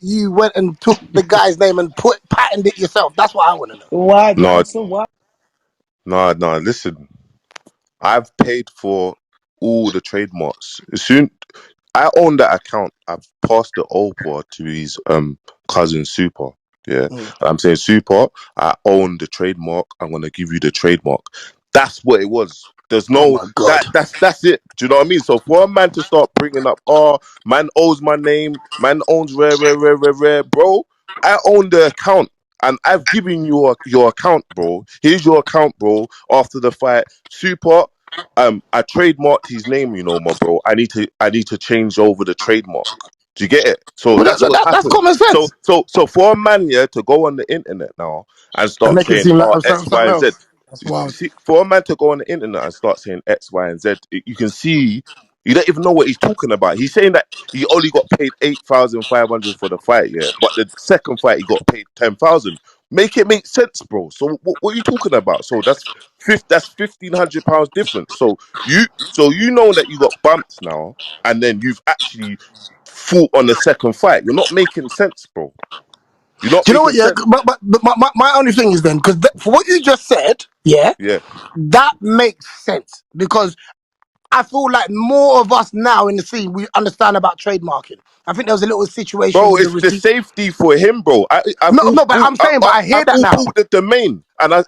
you went and took the guy's name and patented it yourself? That's what I want to know. Why, No, gangster? Why? no. Listen, I've paid for all the trademarks. Soon, I own that account. I've passed it over to his cousin Super. Yeah, Mm. I'm saying Super. I own the trademark. I'm gonna give you the trademark. That's what it was. There's Oh no my God. that's it. Do you know what I mean? So for a man to start bringing up, oh, man owes my name, man owns rare, bro. I own the account. And I've given you your account, bro. Here's your account, bro. After the fight, Super. I trademarked his name, my bro. I need to change over the trademark. Do you get it? So Well, that's what that's happened. common So sense. so so for a man, yeah, to go on the internet now and And start make it saying, seem like oh, I'm X, something Y, and Z. else. That's wild. See, for a man to go on the internet and start saying X, Y, and Z, you can see you don't even know what he's talking about. He's saying that he only got paid 8,500 for the fight, yeah, but the second fight he got paid 10,000. Make it make sense, bro. So what are you talking about? So that's £1,500 difference. So you know that you got bumped now, and then you've actually fought on the second fight. You're not making sense, bro. You're not Do you know what? making Yeah, sense. but my only thing is then because for what you just said, yeah, Yeah. that makes sense because I feel like more of us now in the scene we understand about trademarking. I think there was a little situation Bro, with the it's the receipt. safety for him, bro. I've No, no, but I'm saying, but I hear I've that all now. bought the domain, and Mm.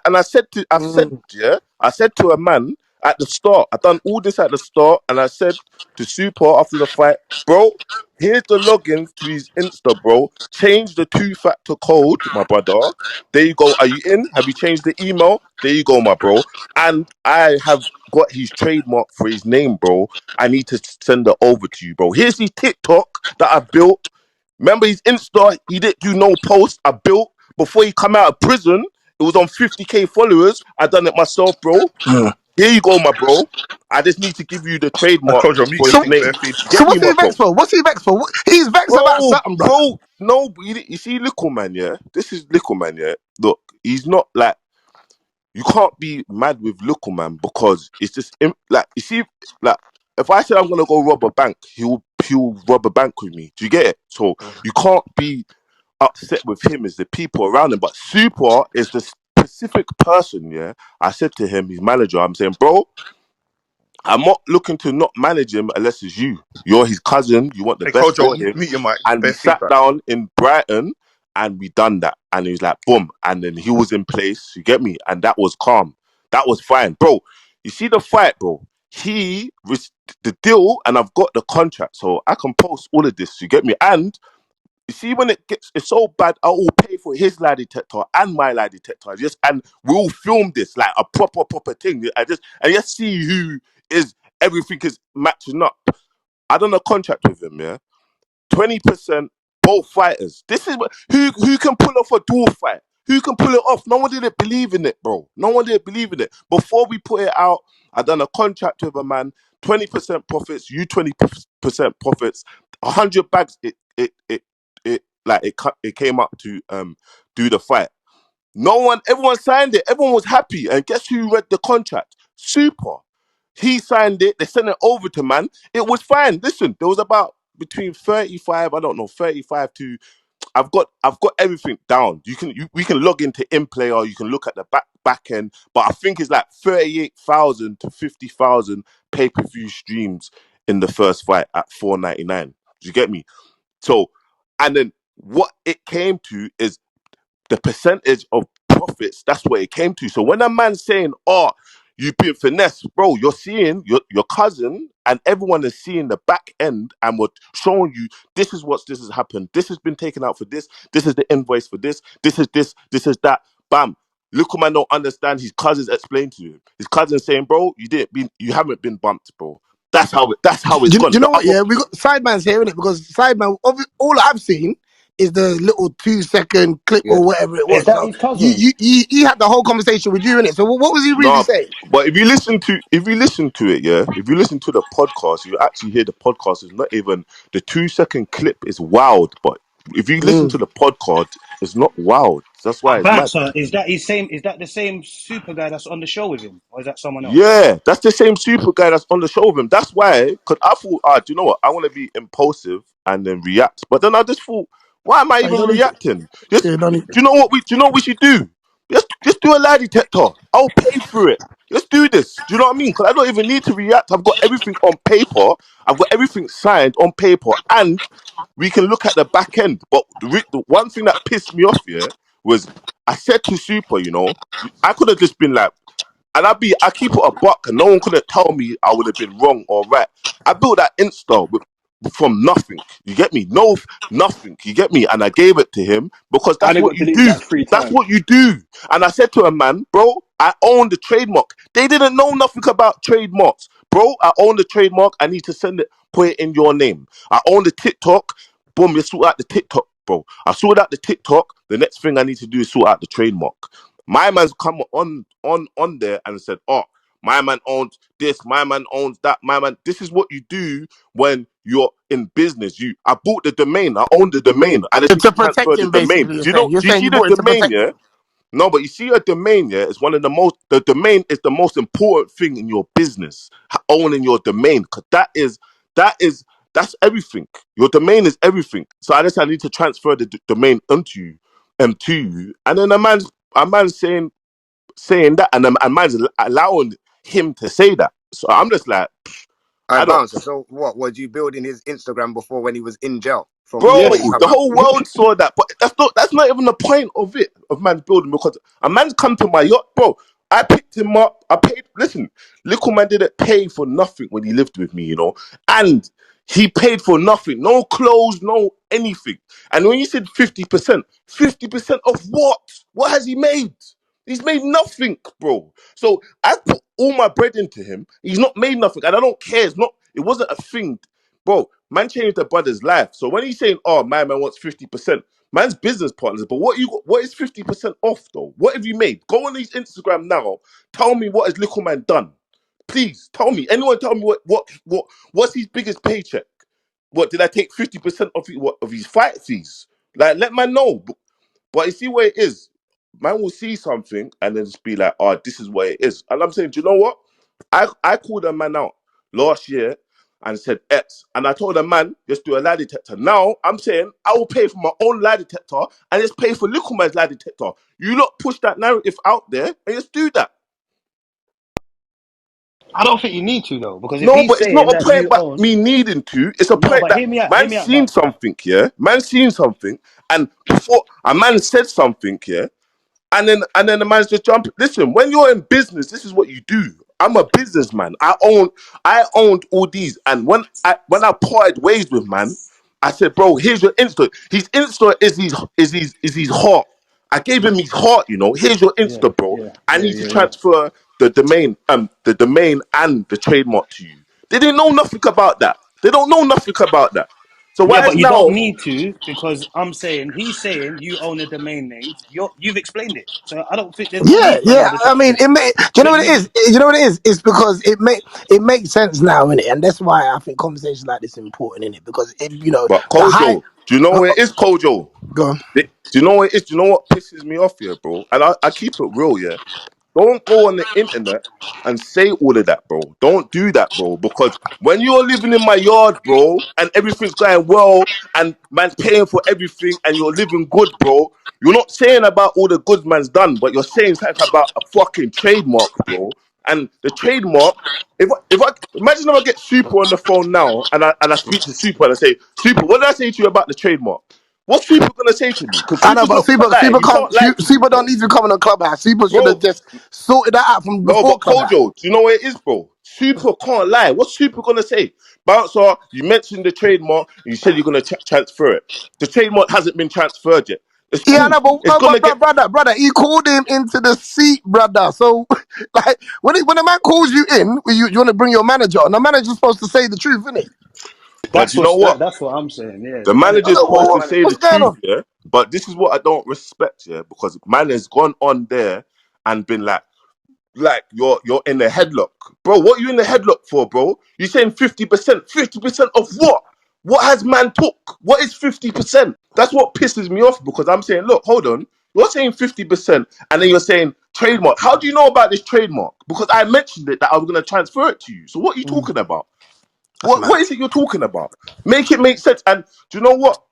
I said to a man at the start, I done all this at the start, and I said to Super after the fight, bro, here's the logins to his Insta, bro. Change the two-factor code, my brother. There you go. Are you in? Have you changed the email? There you go, my bro. And I have got his trademark for his name, bro. I need to send it over to you, bro. Here's his TikTok that I built. Remember his Insta, he didn't do no post. I built before he come out of prison. It was on 50K followers. I done it myself, bro. Mm. Here you go, my bro. I just need to give you the I trademark told you I'm for muting his So, things name. bare feed. so Get me, what's my he bro. vexed for? What's he vexed for? He's vexed about Bro, something, brother. bro, no, you see, Likkleman, yeah. This is Likkleman, yeah. Look, he's not like you can't be mad with Likkleman because it's just like you see, like if I said I'm gonna go rob a bank, he'll rob a bank with me. Do you get it? So you can't be upset with him as the people around him. But Super is the specific person, yeah. I said to him, his manager, I'm saying, bro, I'm not looking to not manage him unless it's you. You're his cousin, you want the Hey, best Kojo, for him. mute your mic. And we Bare sat feedback. down in Brighton and we done that. And he was like, boom. And then he was in place, you get me? And that was calm. That was fine. Bro, you see the fight, bro. He was the deal, and I've got the contract, so I can post all of this, you get me? And you see, when it's so bad, I will pay for his lie detector and my lie detector. And we'll film this like a proper thing. I just see who is everything is matching up. I done a contract with him, yeah. 20% both fighters. This is who can pull off a dual fight. Who can pull it off? No one didn't believe in it, bro. No one didn't believe in it. Before we put it out, I done a contract with a man. 20% profits. You 20% profits. 100 bags. It came up to do the fight. Everyone signed it. Everyone was happy. And guess who read the contract? Super. He signed it. They sent it over to man. It was fine. Listen, there was about between 35, I don't know, 35 to I've got everything down. We can log into InPlayer, you can look at the back end, but I think it's like 38,000 to 50,000 pay-per-view streams in the first fight at 4.99. Do you get me? So, and then what it came to is the percentage of profits. That's what it came to. So when a man's saying, "Oh, you've been finessed," bro, you're seeing your cousin and everyone is seeing the back end, and we're showing you this has happened. This has been taken out for this. This is the invoice for this. This is this. This is that. Bam. Little man don't understand. His cousin's explained to him. His cousin's saying, "Bro, you haven't been bumped, bro." That's how it's Do gone. you The know what? other Yeah, we got Sideman's here, innit? Because Sideman, all I've seen is the little 2 second clip yeah. or whatever it Is was. that So his cousin? he had the whole conversation with you, innit? So what was he really No, saying? but if you listen to it, yeah, if you listen to the podcast, you actually hear the podcast is not even the 2 second clip is wild, but if you listen Mm. to the podcast, it's not wild. That's why it's mad. Bouncer, is that his same? Is that the same super guy that's on the show with him, or is that someone else? Yeah, that's the same super guy that's on the show with him. That's why, because I thought, do you know what? I want to be impulsive and then react, but then I just thought, Why am I You even don't need to. reacting? Just Yeah, you don't need do you know what we should do? Just do a lie detector. I'll pay for it. Let's do this. Do you know what I mean? Because I don't even need to react. I've got everything on paper. I've got everything signed on paper, and we can look at the back end. But the one thing that pissed me off here was I said to Super, I could have just been like, and I keep it a buck, and no one could have told me I would have been wrong or right. I built that Insta from nothing. You get me? No, nothing. You get me? And I gave it to him because And that's it what got you deleted do. like 3 times. That's what you do. And I said to him, man, bro, I own the trademark. They didn't know nothing about trademarks, bro. I own the trademark. I need to send it, put it in your name. I own the TikTok. Boom, you sort out the TikTok, bro. I sorted out the TikTok. The next thing I need to do is sort out the trademark. My man's come on there and said, "Oh, my man owns this. My man owns that. My man." This is what you do when you're in business. I bought the domain. I own the domain. I just need to to protect transfer the him. domain. Basically, you're Do you saying. know? You're Do you saying see you the bought it to domain? protect Yeah. him. No, but you see a domain, yeah, it's one of the most, the domain is the most important thing in your business, owning your domain, because that is, that's everything. Your domain is everything. So I need to transfer the domain onto you, to you. And then a man's saying that, and a man's allowing him to say that. So I'm just like, I I don't, bouncer. So what? Was you building his Instagram before when he was in jail from when he Yes. bro, come the out? whole world saw that, but that's not even the point of it, of man's building, because a man's come to my yacht, bro. I picked him up. I paid. Listen, Likkleman didn't pay for nothing when he lived with me, and he paid for nothing, no clothes, no anything. And when you said 50%, 50% of what? What has he made? He's made nothing, bro. So I put all my bread into him. He's not made nothing, and I don't care. It's not. It wasn't a thing. Bro, man changed the brother's life. So when he's saying, "Oh, my man wants 50%," man's business partners. But what is 50% off though? What have you made? Go on his Instagram now. Tell me what has Likkleman done. Please tell me. Anyone tell me what's his biggest paycheck? What did I take 50% of his fight fees? Like, let man know. But you see where it is. Man will see something and then just be like, "Oh, this is what it is." And I'm saying, do you know what? I called a man out last year and said X, and I told a man just do a lie detector. Now I'm saying I will pay for my own lie detector and just pay for Likkleman's lie detector. You lot push that narrative out there and just do that. I don't think you need to though, because if No, he's but it's saying not a that point you about own, me needing to. It's a no, point but that hear man's me out, seen bouncer. something, yeah. Man's seen something, and before a man said something, yeah. And then the man's just jumping. Listen, when you're in business, this is what you do. I'm a businessman. I owned all these. And when I parted ways with man, I said, bro, here's your Insta. His Insta is his heart. I gave him his heart, Here's your Yeah, Insta, bro. yeah, I yeah, need to yeah, yeah. transfer the domain and the trademark to you. They didn't know nothing about that. They don't know nothing about that. So Yeah, why is but you don't now? need to, because he's saying you own the domain names. You've explained it, so I don't think there's no Yeah, need for yeah. another I mean, distraction. do you know But what it you, is? You know what it is? It's because it makes sense now, innit? And that's why I think conversations like this are important, innit? Because But the high. Kojo, do you know Uh, where it is, Kojo? go on. Do you know what it is? Do you know what pisses me off here, bro? And I keep it real, yeah. Don't go on the internet and say all of that, bro. Don't do that, bro. Because when you're living in my yard, bro, and everything's going well, and man's paying for everything, and you're living good, bro, you're not saying about all the good man's done, but you're saying something about a fucking trademark, bro. And the trademark, if I imagine if I get Super on the phone now, and I speak to Super and I say, Super, what did I say to you about the trademark? What's Super gonna say to me? Because I know, Super's but not gonna lie. Super He can't. can't lie to me, Super don't bro. need to come on a clubhouse. Super should have Bro, just sorted that out from no, before but clubhouse. Kojo, do you know what it is, bro? Super can't lie. What's Super gonna say? Bouncer, you mentioned the trademark. You said you're gonna transfer it. The trademark hasn't been transferred yet. It's Yeah, I cool. know, but It's no, gonna get. brother, he called him into the seat, brother. So, like, when a man calls you in, you want to bring your manager on. The manager's supposed to say the truth, isn't it? But you know what? that's what I'm saying. Yeah, The the manager's manager's supposed supposed to to manage say it. the What's going truth, on? yeah. But this is what I don't respect, yeah, because man has gone on there and been like you're in the headlock, bro. What are you in the headlock for, bro? You saying 50%? 50% of what? What has man took? What is 50%? That's what pisses me off, because I'm saying, look, hold on. You're saying 50%, and then you're saying trademark. How do you know about this trademark? Because I mentioned it that I was going to transfer it to you. So what are you Mm, talking about? that's What mad. is it you're talking about? Make it make sense. And do you know what?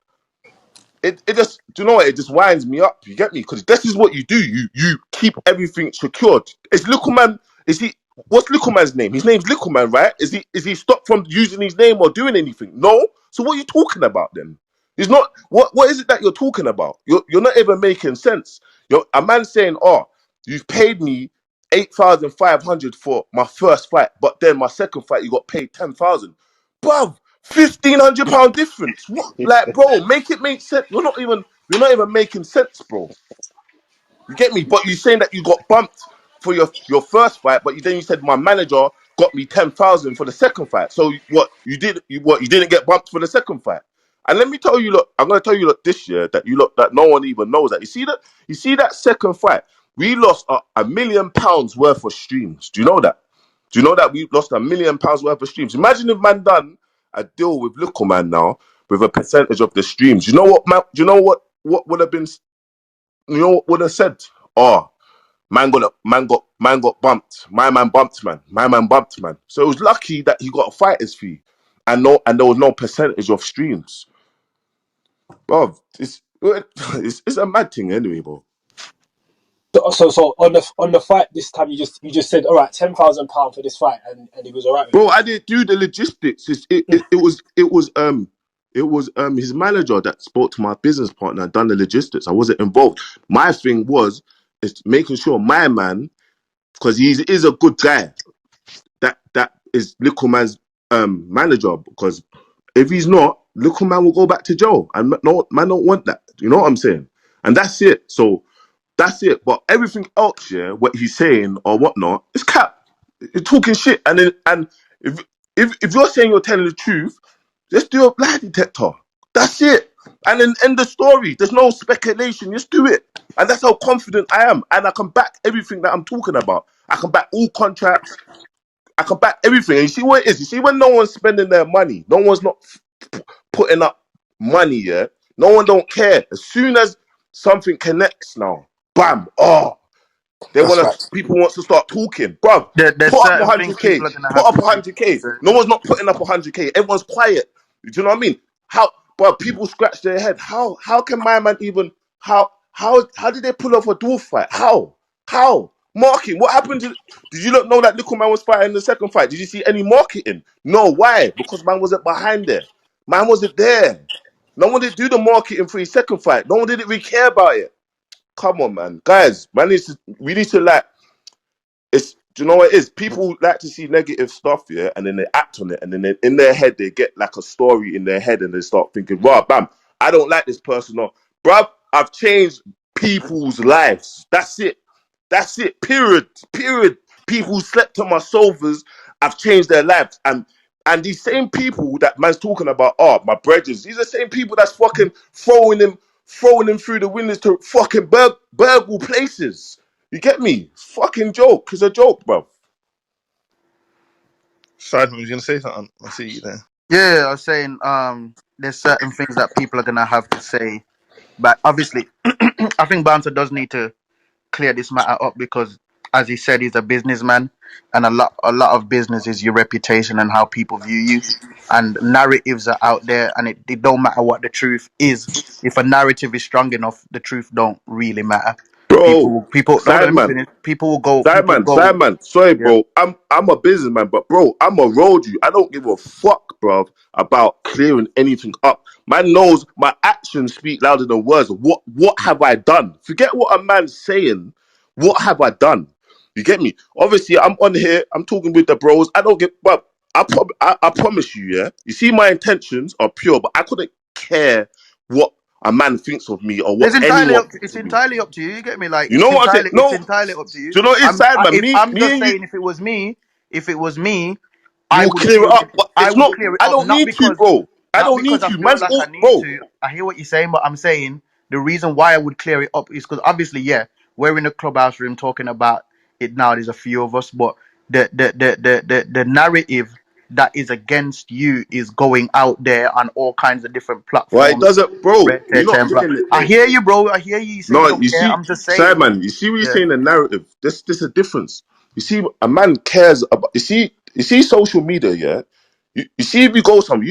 it just, do you know what? It just winds me up. You get me? Because this is what you do. You keep everything secured. Is Likkleman? Is he? What's Likkleman's name? His name's Likkleman, right? Is he stopped from using his name or doing anything? No. So what are you talking about then? He's not. What is it that you're talking about? You're not even making sense. You're a man saying, "Oh, you've paid me 8,500 for my first fight, but then my second fight you got paid 10,000." Bruv, £1,500 difference. What, like, bro? Make it make sense. You're not even making sense, bro. You get me? But you saying that you got bumped for your first fight, but then you said my manager got me 10,000 for the second fight. So what you did? You didn't get bumped for the second fight? And let me tell you, look, I'm gonna tell you, look, this year that no one even knows that. You see that second fight, we lost £1 million worth of streams. Do you know that? Do you know that we lost £1 million worth of streams? Imagine if man done a deal with Likkleman now with a percentage of the streams. You know what, man? Do you know what would have been? You know what would have said? Oh, man got bumped. My man bumped man. My man bumped man. So it was lucky that he got a fighter's fee, and there was no percentage of streams. Bro, it's a mad thing anyway, bro. So on the fight this time, you just said, all right, £10,000 for this fight, and he was all right with Bro, it. I didn't do the logistics. It was his manager that spoke to my business partner and done the logistics. I wasn't involved. My thing was is making sure my man, because he is a good guy, that is Likkleman's manager. Because if he's not, Likkleman will go back to jail, and no man don't want that. You know what I'm saying? And that's it. So that's it. But everything else, yeah, what he's saying or whatnot, it's cap. You're talking shit, and if if you're saying you're telling the truth, just do a lie detector. That's it. And then end the story. There's no speculation. Just do it. And that's how confident I am. And I can back everything that I'm talking about. I can back all contracts. I can back everything. And you see what it is? You see when no one's spending their money, no one's not putting up money, yeah? No one don't care. As soon as something connects now, bam, oh, That's facts. people want to start talking. Bruv, There's put up certain things 100K. people are gonna Put have up to see. 100K. No Certain. one's not putting up 100K. Everyone's quiet. Do you know what I mean? But people scratch their head. How can my man even how did they pull off a dwarf fight? How? Marking. What happened did you not know that Likkleman was fighting in the second fight? Did you see any marketing? No, why? Because man wasn't behind there. Man wasn't there. No one did do the marketing for his second fight. No one didn't really care about it. Come on, man. Guys, we need to like do you know what it is? People like to see negative stuff, yeah, and then they act on it, and then in their head they get like a story in their head, and they start thinking, "Wow, bam, I don't like this person." Or, bruv, I've changed people's lives. That's it. That's it. Period. Period. People who slept on my sofas, I've changed their lives, and these same people that man's talking about, oh, my brothers, these are the same people that's fucking throwing them through the windows to fucking burgle places. You get me? Fucking joke. It's a joke, bro. Sideman was gonna say something. I see you there. Yeah, I was saying there's certain things that people are gonna have to say, but obviously, I think Bouncer does need to clear this matter up because, as he said, he's a businessman, and a lot of business is your reputation and how people view you, and narratives are out there, and it don't matter what the truth is. If a narrative is strong enough, the truth don't really matter. Bro, People. Hold on, let me Sideman. finish. People will go. People Sideman, go. Sideman. Sorry, Yeah. bro. I'm a businessman, but bro, I'm a road you. I don't give a fuck, bro, about clearing anything up. Man knows my actions speak louder than words. What have I done? Forget what a man's saying. What have I done? You get me? Obviously, I'm on here. I'm talking with the bros. I don't get, but I promise you, yeah. You see, my intentions are pure, but I couldn't care what a man thinks of me or what anyone thinks It's of me. entirely up to you. You get me? Like You know what I'm saying? it's No, entirely up to you. do you know what it is, Sideman? If Me, I'm me just and you. saying, if it was me, You will clear it up, but I it's would not. clear it I up. don't need to, bro. I Not don't need because I to. feel Man's like I all, need bro. to. I hear what you're saying, but I'm saying the reason why I would clear it up is because obviously, yeah, we're in a clubhouse room talking about it now. There's a few of us, but the narrative that is against you is going out there on all kinds of different Why it platforms. doesn't, bro? Red, You're red, not and black. getting it, I bro. hear you, bro. I hear you. You say you No, don't you care. see, I'm just saying. Sideman. You see what you're Yeah. saying? The narrative. There's a difference. You see, a man cares about. You see social media. Yeah. You see, if you go somewhere,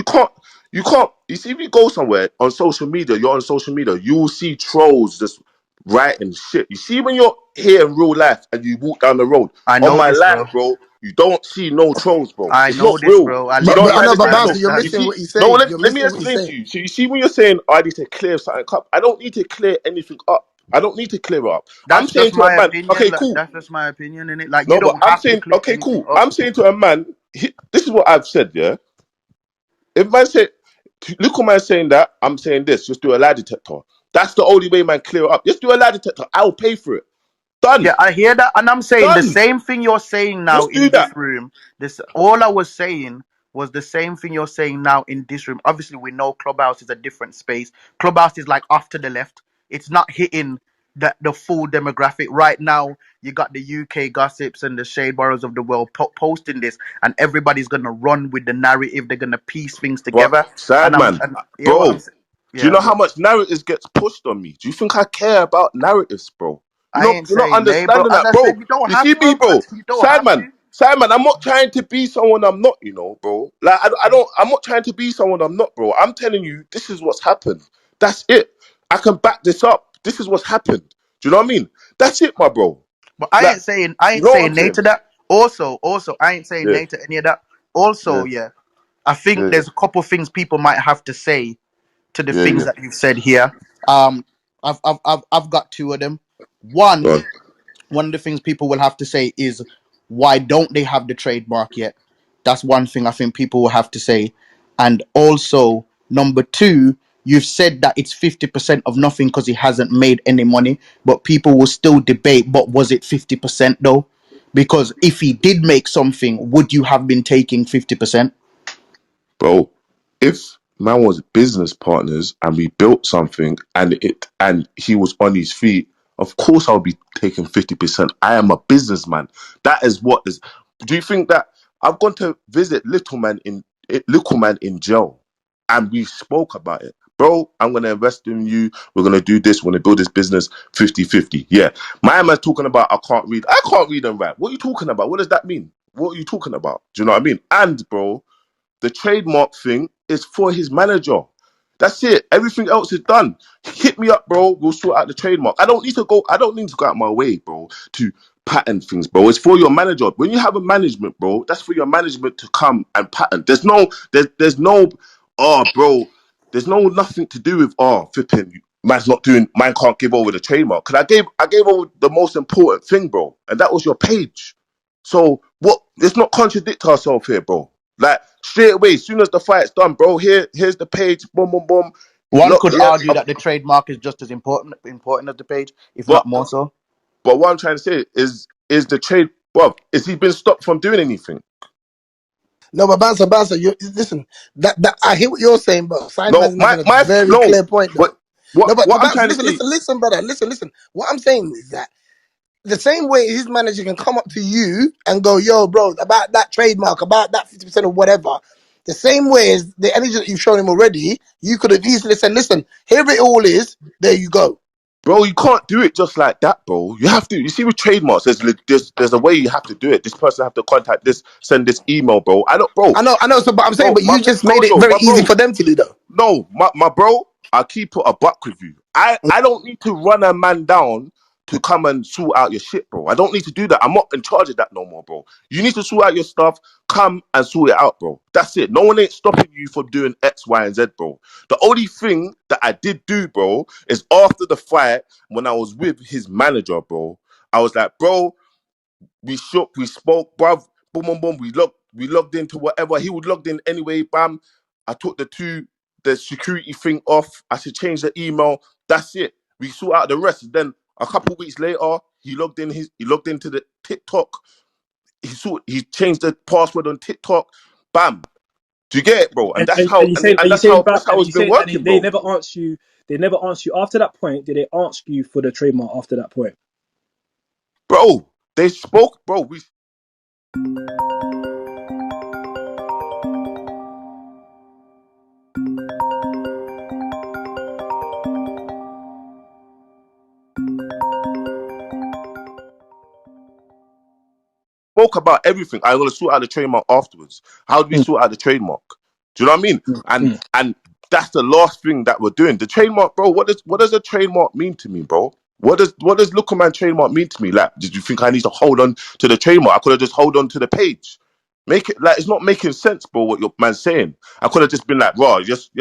You can't. You see, if you go somewhere on social media, you're on social media, you will see trolls just writing shit. You see, when you're here in real life and you walk down the road, I on know my this, life, bro. bro, you don't see no trolls, bro. I It's not know this, real. bro. I Do you live know But what I'm I here, trying know, to but so I say? Bouncer, So you're you understand. missing see, what he's no, saying. You're let me missing what he's explain to saying. you. So you see, when you're saying, I need to clear something up, I don't need to clear anything up. I don't need to clear it up. I'm That's saying just to a my man, opinion. okay, Like, cool. that's just my opinion in it. Like, you No, but don't I'm have to saying, clear okay, anything cool. up. I'm saying to a man, this is what I've said, yeah? If man say, look at man saying that, I'm saying this, just do a lie detector. That's the only way man clear it up. Just do a lie detector. I'll pay for it. Done. Yeah, I hear that, and I'm saying the Done. same thing you're saying now Just do in this that. room. This all I was saying was the same thing you're saying now in this room. Obviously, we know Clubhouse is a different space. Clubhouse is like off to the left. It's not hitting the full demographic right now. You got the UK gossips and the shade borrows of the world posting this, and everybody's gonna run with the narrative. They're gonna piece things But together. sad man, And hear what I'm bro, saying? do you Yeah, know how go. much narratives gets pushed on me? Do you think I care about narratives, bro? I ain't You're not saying nay, bro. understanding As that, I bro. said, you don't You have see me, to. bro. You don't have to. Sad man. I'm not trying to be someone I'm not, bro. Like I don't. I'm not trying to be someone I'm not, bro. I'm telling you, this is what's happened. That's it. I can back this up. This is what's happened. Do you know what I mean? That's it, my bro. But Like, I you ain't know what I'm saying nay saying? to that. Also, I ain't saying Yeah, nay to any of that. Also, yeah, yeah, I think yeah, there's a couple things people might have to say to the yeah, things yeah. that you've said here. I've got two of them. One, Go on. one of the things people will have to say is why don't they have the trademark yet? That's one thing I think people will have to say. And also, number two, you've said that it's 50% of nothing because he hasn't made any money, but people will still debate, but was it 50% though? Because if he did make something, would you have been taking 50%? Bro, if man was business partners and we built something and he was on his feet, of course I'll be taking 50%. I am a businessman. That is what is. Do you think that I've gone to visit Likkleman in jail and we spoke about it? Bro, I'm gonna invest in you. We're gonna do this. We're gonna build this business 50-50. Yeah. My man's talking about I can't read. I can't read and write. What are you talking about? What does that mean? What are you talking about? Do you know what I mean? And bro, the trademark thing is for his manager. That's it. Everything else is done. Hit me up, bro. We'll sort out the trademark. I don't need to go out my way, bro, to patent things, bro. It's for your manager. When you have a management, bro, that's for your management to come and patent. There's no, oh, bro, there's no nothing to do with flipping. Man can't give over the trademark. Cause I gave over the most important thing, bro, and that was your page. So what? Let's not contradict ourselves here, bro. Like straight away, as soon as the fight's done, bro. Here's the page. Boom, boom, boom. One Look, could yeah. argue that the trademark is just as important as the page, if But not more so. but what I'm trying to say is the trade, bro. Is he been stopped from doing anything? No, but Bouncer, you listen. That I hear what you're saying, but No, Sideman's making a very no. clear point, What though. No, but what I'm Bouncer, trying to listen, say, listen, listen, brother, listen. What I'm saying is that the same way his manager can come up to you and go, "Yo, bro, about that trademark, about that 50% or whatever." The same way as the energy that you've shown him already, you could have easily said, "Listen, here it all is. There you go." bro. You can't do it just like that, bro. You have to. You see, with trademarks, there's a way you have to do it. This person have to contact this, send this email, bro. I know. So, but I'm saying, Bro. but My you thing, just made it Jojo, very my easy bro. for them to do, though. No, my bro, I'll keep it a buck with you. I don't need to run a man down to come and sort out your shit, bro. I don't need to do that. I'm not in charge of that no more, bro. You need to sort out your stuff. Come and sort it out, bro. That's it. No one ain't stopping you from doing X, Y, and Z, bro. The only thing that I did do, bro, is after the fight when I was with his manager, bro. I was like, bro, we shook, we spoke, bruv, boom, boom, boom. We logged into whatever. He would logged in anyway, bam. I took the security thing off. I should change the email. That's it. We sort out the rest. Then a couple weeks later, he logged into the TikTok. He changed the password on TikTok. Bam. Do you get it, bro? And that's how and You saying about that's how and it's you been saying and working, they bro. never asked you. They never asked you after that point. Did they ask you for the trademark after that point? Bro, they spoke, bro. We spoke about everything. I'm gonna sort out the trademark afterwards. How do we sort out the trademark? Do you know what I mean? Mm. And that's the last thing that we're doing. The trademark, bro. What does a trademark mean to me, bro? What does Likkleman trademark mean to me? Like, did you think I need to hold on to the trademark? I could have just hold on to the page. Make it like it's not making sense, bro. What your man's saying? I could have just been like, raw. Just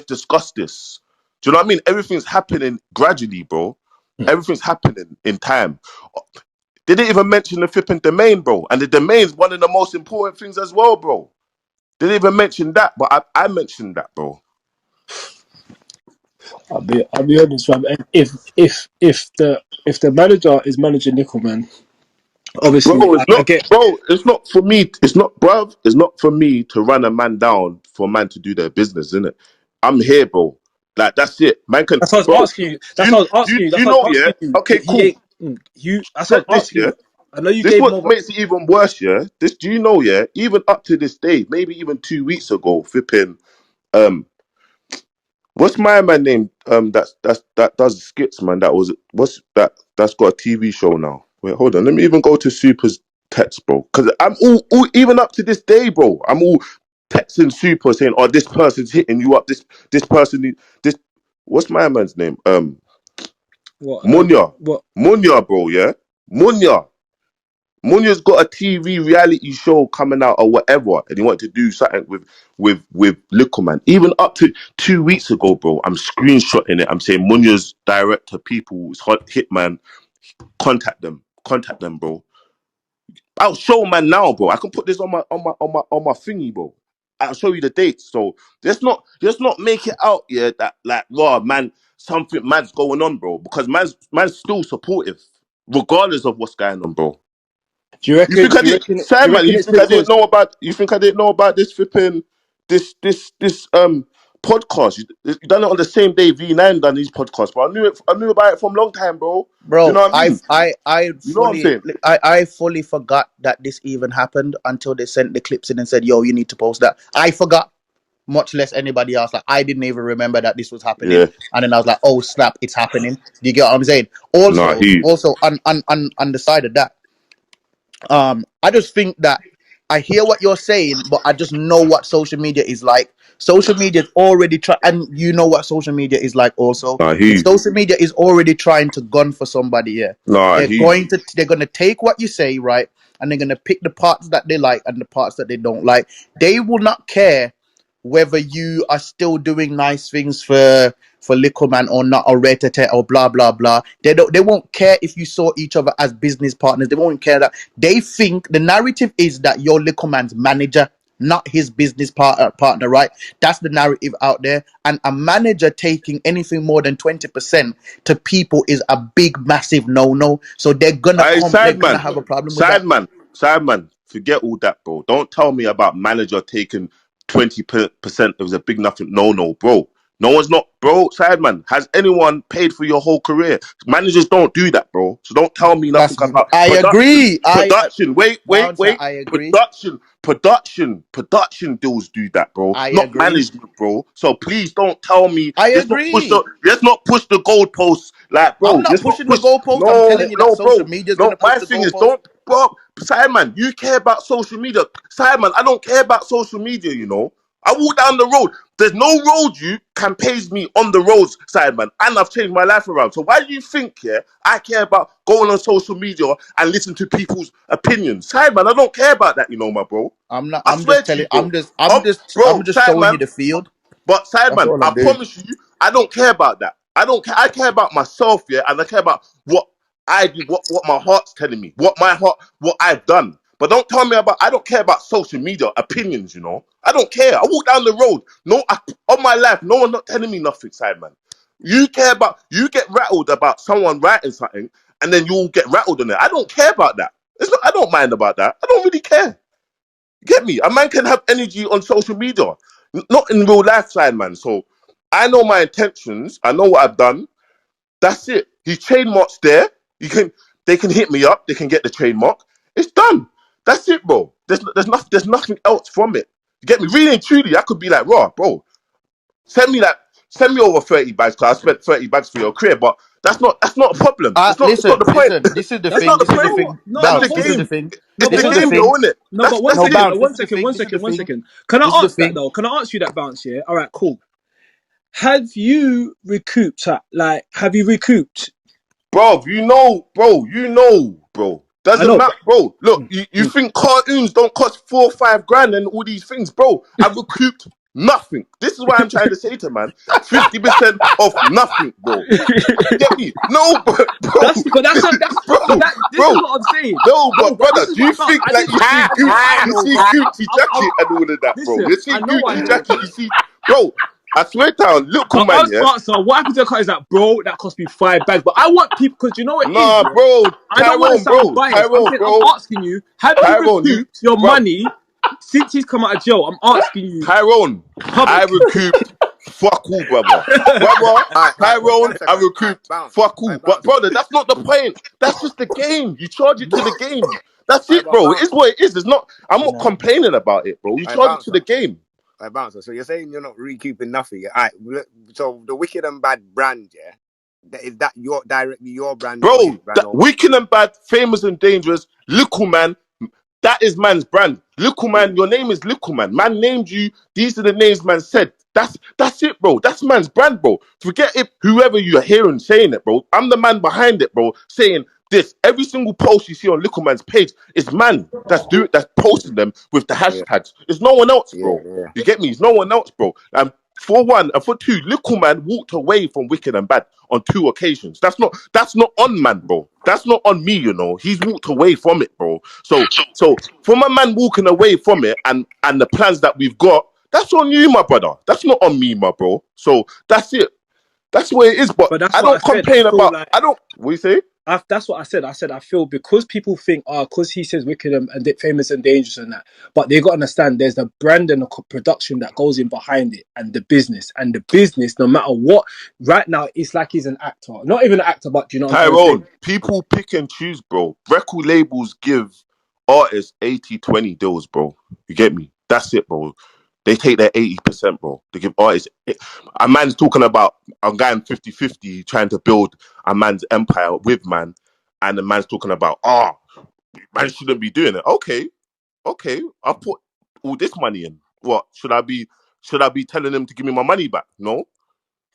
discuss this. Do you know what I mean? Everything's happening gradually, bro. Everything's happening in time. They didn't even mention the flipping domain, bro. And the domain's one of the most important things as well, bro. They didn't even mention that, but I mentioned that, bro. I'll be honest, fam. And if the manager is managing Likkleman, obviously I get. It's not for me. It's not, bruv. It's not for me to run a man down for a man to do their business, isn't it? I'm here, bro. Like that's it. Man can, That's what I bro. was asking you. That's what I was asking you. Do That's you what know? I was Yeah. asking you. Okay, He cool. ain't. You. That's what Check I was this, asking yeah. you. I know you This gave him what over. makes it even worse, yeah. This, do you know, yeah? Even up to this day, maybe even 2 weeks ago, flipping. Um, what's my man name? That does skits, man. What's that? That's got a TV show now. Wait, hold on. Let me even go to Super's text, bro. Because I'm all even up to this day, bro. I'm all texting Super saying, "Oh, this person's hitting you up. This person, this. What's my man's name? What? Munya, What? Munya, bro. Yeah, Munya. Munya's got a TV reality show coming out or whatever, and he wanted to do something with Likkleman. Even up to 2 weeks ago, bro, I'm screenshotting it. I'm saying Munya's director, people, hitman, contact them, bro. I'll show man now, bro. I can put this on my thingy, bro. I'll show you the dates. So let's not make it out, yeah, that like raw man, something man's going on, bro. Because man's still supportive, regardless of what's going on, bro. Do you You think reckon? I Do you did, reckon? Do you Simon? reckon You it's think I didn't because? know about? You think I didn't know about this flipping this podcast? You done it on the same day V9 done these podcasts, but I knew it. I knew about it from a long time, bro. Do you Bro, know what I mean? You know what I'm saying? I fully forgot that this even happened until they sent the clips in and said, "Yo, you need to post that." I forgot, much less anybody else. Like I didn't even remember that this was happening, Yeah. and then I was like, "Oh snap, it's happening." Do you get what I'm saying? Nah, Also, on the side of that, I just think that I hear what you're saying, but I just know what social media is like. Social media is already and you know what social media is like also. nah, If social media is already trying to gun for somebody, yeah, nah, they're gonna take what you say, right, and they're gonna pick the parts that they like and the parts that they don't like. They will not care whether you are still doing nice things for Likkleman or not, or rate or blah blah blah. They won't care if you saw each other as business partners. They won't care that. They think the narrative is that you're Likkleman's manager, not his business partner, right? That's the narrative out there. And a manager taking anything more than 20% to people is a big, massive no-no. So I they're gonna Sideman, have a problem with that. Sideman, Sideman. Forget all that, bro. Don't tell me about manager taking 20%. It was a big nothing. No, bro. No one's not, bro. Sideman, has anyone paid for your whole career? Managers don't do that, bro. So don't tell me nothing That's about I production. agree. Production. Bouncer, Wait. I agree. Production deals do that, bro. I Not agree. management, bro. So please don't tell me. I Let's agree. not push the goalposts. Like, I'm bro, not let's not pushing the push. goalpost. I'm No, telling you that no, social bro. media is No, gonna push my the thing is goalpost. don't, bro. Simon, you care about social media. Simon, I don't care about social media, you know. I walk down the road. There's no road you can page me on the roads, Simon, and I've changed my life around. So why do you think, yeah, I care about going on social media and listen to people's opinions? Simon, I don't care about that, you know, my bro. I'm not. I I'm swear just to telling. you, bro. I'm Bro, just showing you Simon, the field. but That's Sideman, all I I'm doing. promise you, I don't care about that. I don't care. I care about myself, yeah, and I care about what I do, what my heart's telling me, what I've done. But don't tell me about. I don't care about social media opinions. You know, I don't care. I walk down the road. No, on my life, no one's not telling me nothing, Sideman. You care about. You get rattled about someone writing something, and then you'll get rattled on it. I don't care about that. It's not. I don't mind about that. I don't really care. Get me? A man can have energy on social media, not in real life, side man. So I know my intentions. I know what I've done. That's it. His trademark's there. You can. They can hit me up. They can get the trademark. It's done. That's it, bro. There's nothing else from it. You get me? Really and truly, I could be like, raw, bro. Send me that. send me over 30 bags because I spent 30 bags for your career. But that's not a problem. It's not the point. Listen. This is the It's thing. not the This is the point. thing. No, That's but the Bounce. This hold is on. the game. thing. No, It's but This the is one the game, second. thing. though, isn't it? No, but one No, second. Bounce. This is the thing. This is the One thing. second. Can I This is the ask that thing. though? Can I ask you that, Bounce? Yeah. All right. Cool. Have you recouped? Have you recouped? Bro. I Doesn't know, matter, but bro. Look, you think cartoons don't cost 4 or 5 grand and all these things, bro? I've recouped nothing. This is why I'm trying to say to man, 50% of nothing, bro. You get me? No, bro, that's but that's not that's but bro, that this is bro. what I'm saying. No, No, but but this brother, is do you what no, think like this is what I you know, see bro. Gucci I'm jacket and all of that, bro? listen. You see I know I Gucci know, jacket, bro. you see, bro. I swear down, But little man, yeah. answer, what happened to the car is that, bro, that cost me 5 bags. But I want people, because you know what it is, Nah, yeah? bro, I don't want to sound biased. I'm saying, I'm asking you, have you Tyrone, recouped your bro, money since he's come out of jail? I'm asking you, Tyrone, I public. recouped fuck all, brother. Brother, All right, Tyrone, one I second. All right, recouped bounce. fuck All all. right, But bounce. brother, that's not the point. That's just the game. You charge it to the game. That's All right, it, but bro. It bounce. is what it is. It's not. I'm not No. complaining about it, bro. You All right, charge it to bouncer. the game. All right, bouncer. So you're saying you're not recouping nothing. Yeah? All right. So the Wicked and Bad brand, yeah, is that your directly your brand or his Bro, brand that or what? wicked and bad, famous and dangerous, Likkleman, that is man's brand. Mm. Likkleman, your name is Likkleman. Man named you. These are the names man said. That's it, bro. That's man's brand, bro. Forget it, whoever you are hearing saying it, bro. I'm the man behind it, bro, saying this. Every single post you see on Likkleman's page is man that's posting them with the Yeah, hashtags. It's no one else, yeah, bro. yeah. You get me? It's no one else, bro. For one, and for two, Likkleman walked away from Wicked and Bad on 2 occasions. That's not on man, bro. That's not on me, you know. He's walked away from it, bro. So from a man walking away from it and the plans that we've got, that's on you, my brother. That's not on me, my bro. So that's it. That's where it is. But But that's I what I don't said. I complain feel about. like I don't. What you say? that's what I said. I said I feel because people think, because he says wicked and famous and dangerous and that, but they got to understand there's the brand and the production that goes in behind it, and the business. No matter what, right now it's like he's an actor, not even an actor, but do you know what I'm trying to say? Tyrone, people pick and choose, bro. Record labels give artists 80-20 deals, bro. You get me? That's it, bro. They take their 80%, bro. They give artists. A man's talking about a guy in 50-50 trying to build a man's empire with man, and the man's talking about, man shouldn't be doing it. Okay. I put all this money in. What should I be telling them to give me my money back? No.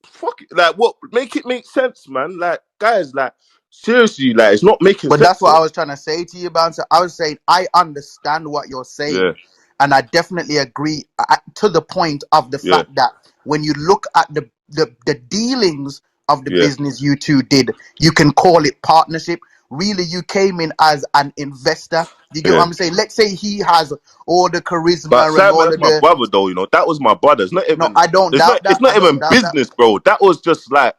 Fuck it. Like what? Make it make sense, man. Like guys, like seriously, like it's not making But that's sense, what I bro. was trying to say to you, Bouncer. I was saying I understand what you're saying, Yeah, and I definitely agree to the point of the yeah, fact that when you look at the dealings of the yeah, business you two did, you can call it partnership. Really, you came in as an investor. You get what yeah. I'm saying? Let's say he has all the But charisma and Simon, all that's of my the. brother, though. You know, that was my brother. It's not No, even. I don't It's not. doubt It's that. not I don't even doubt that. business, bro. That was just like,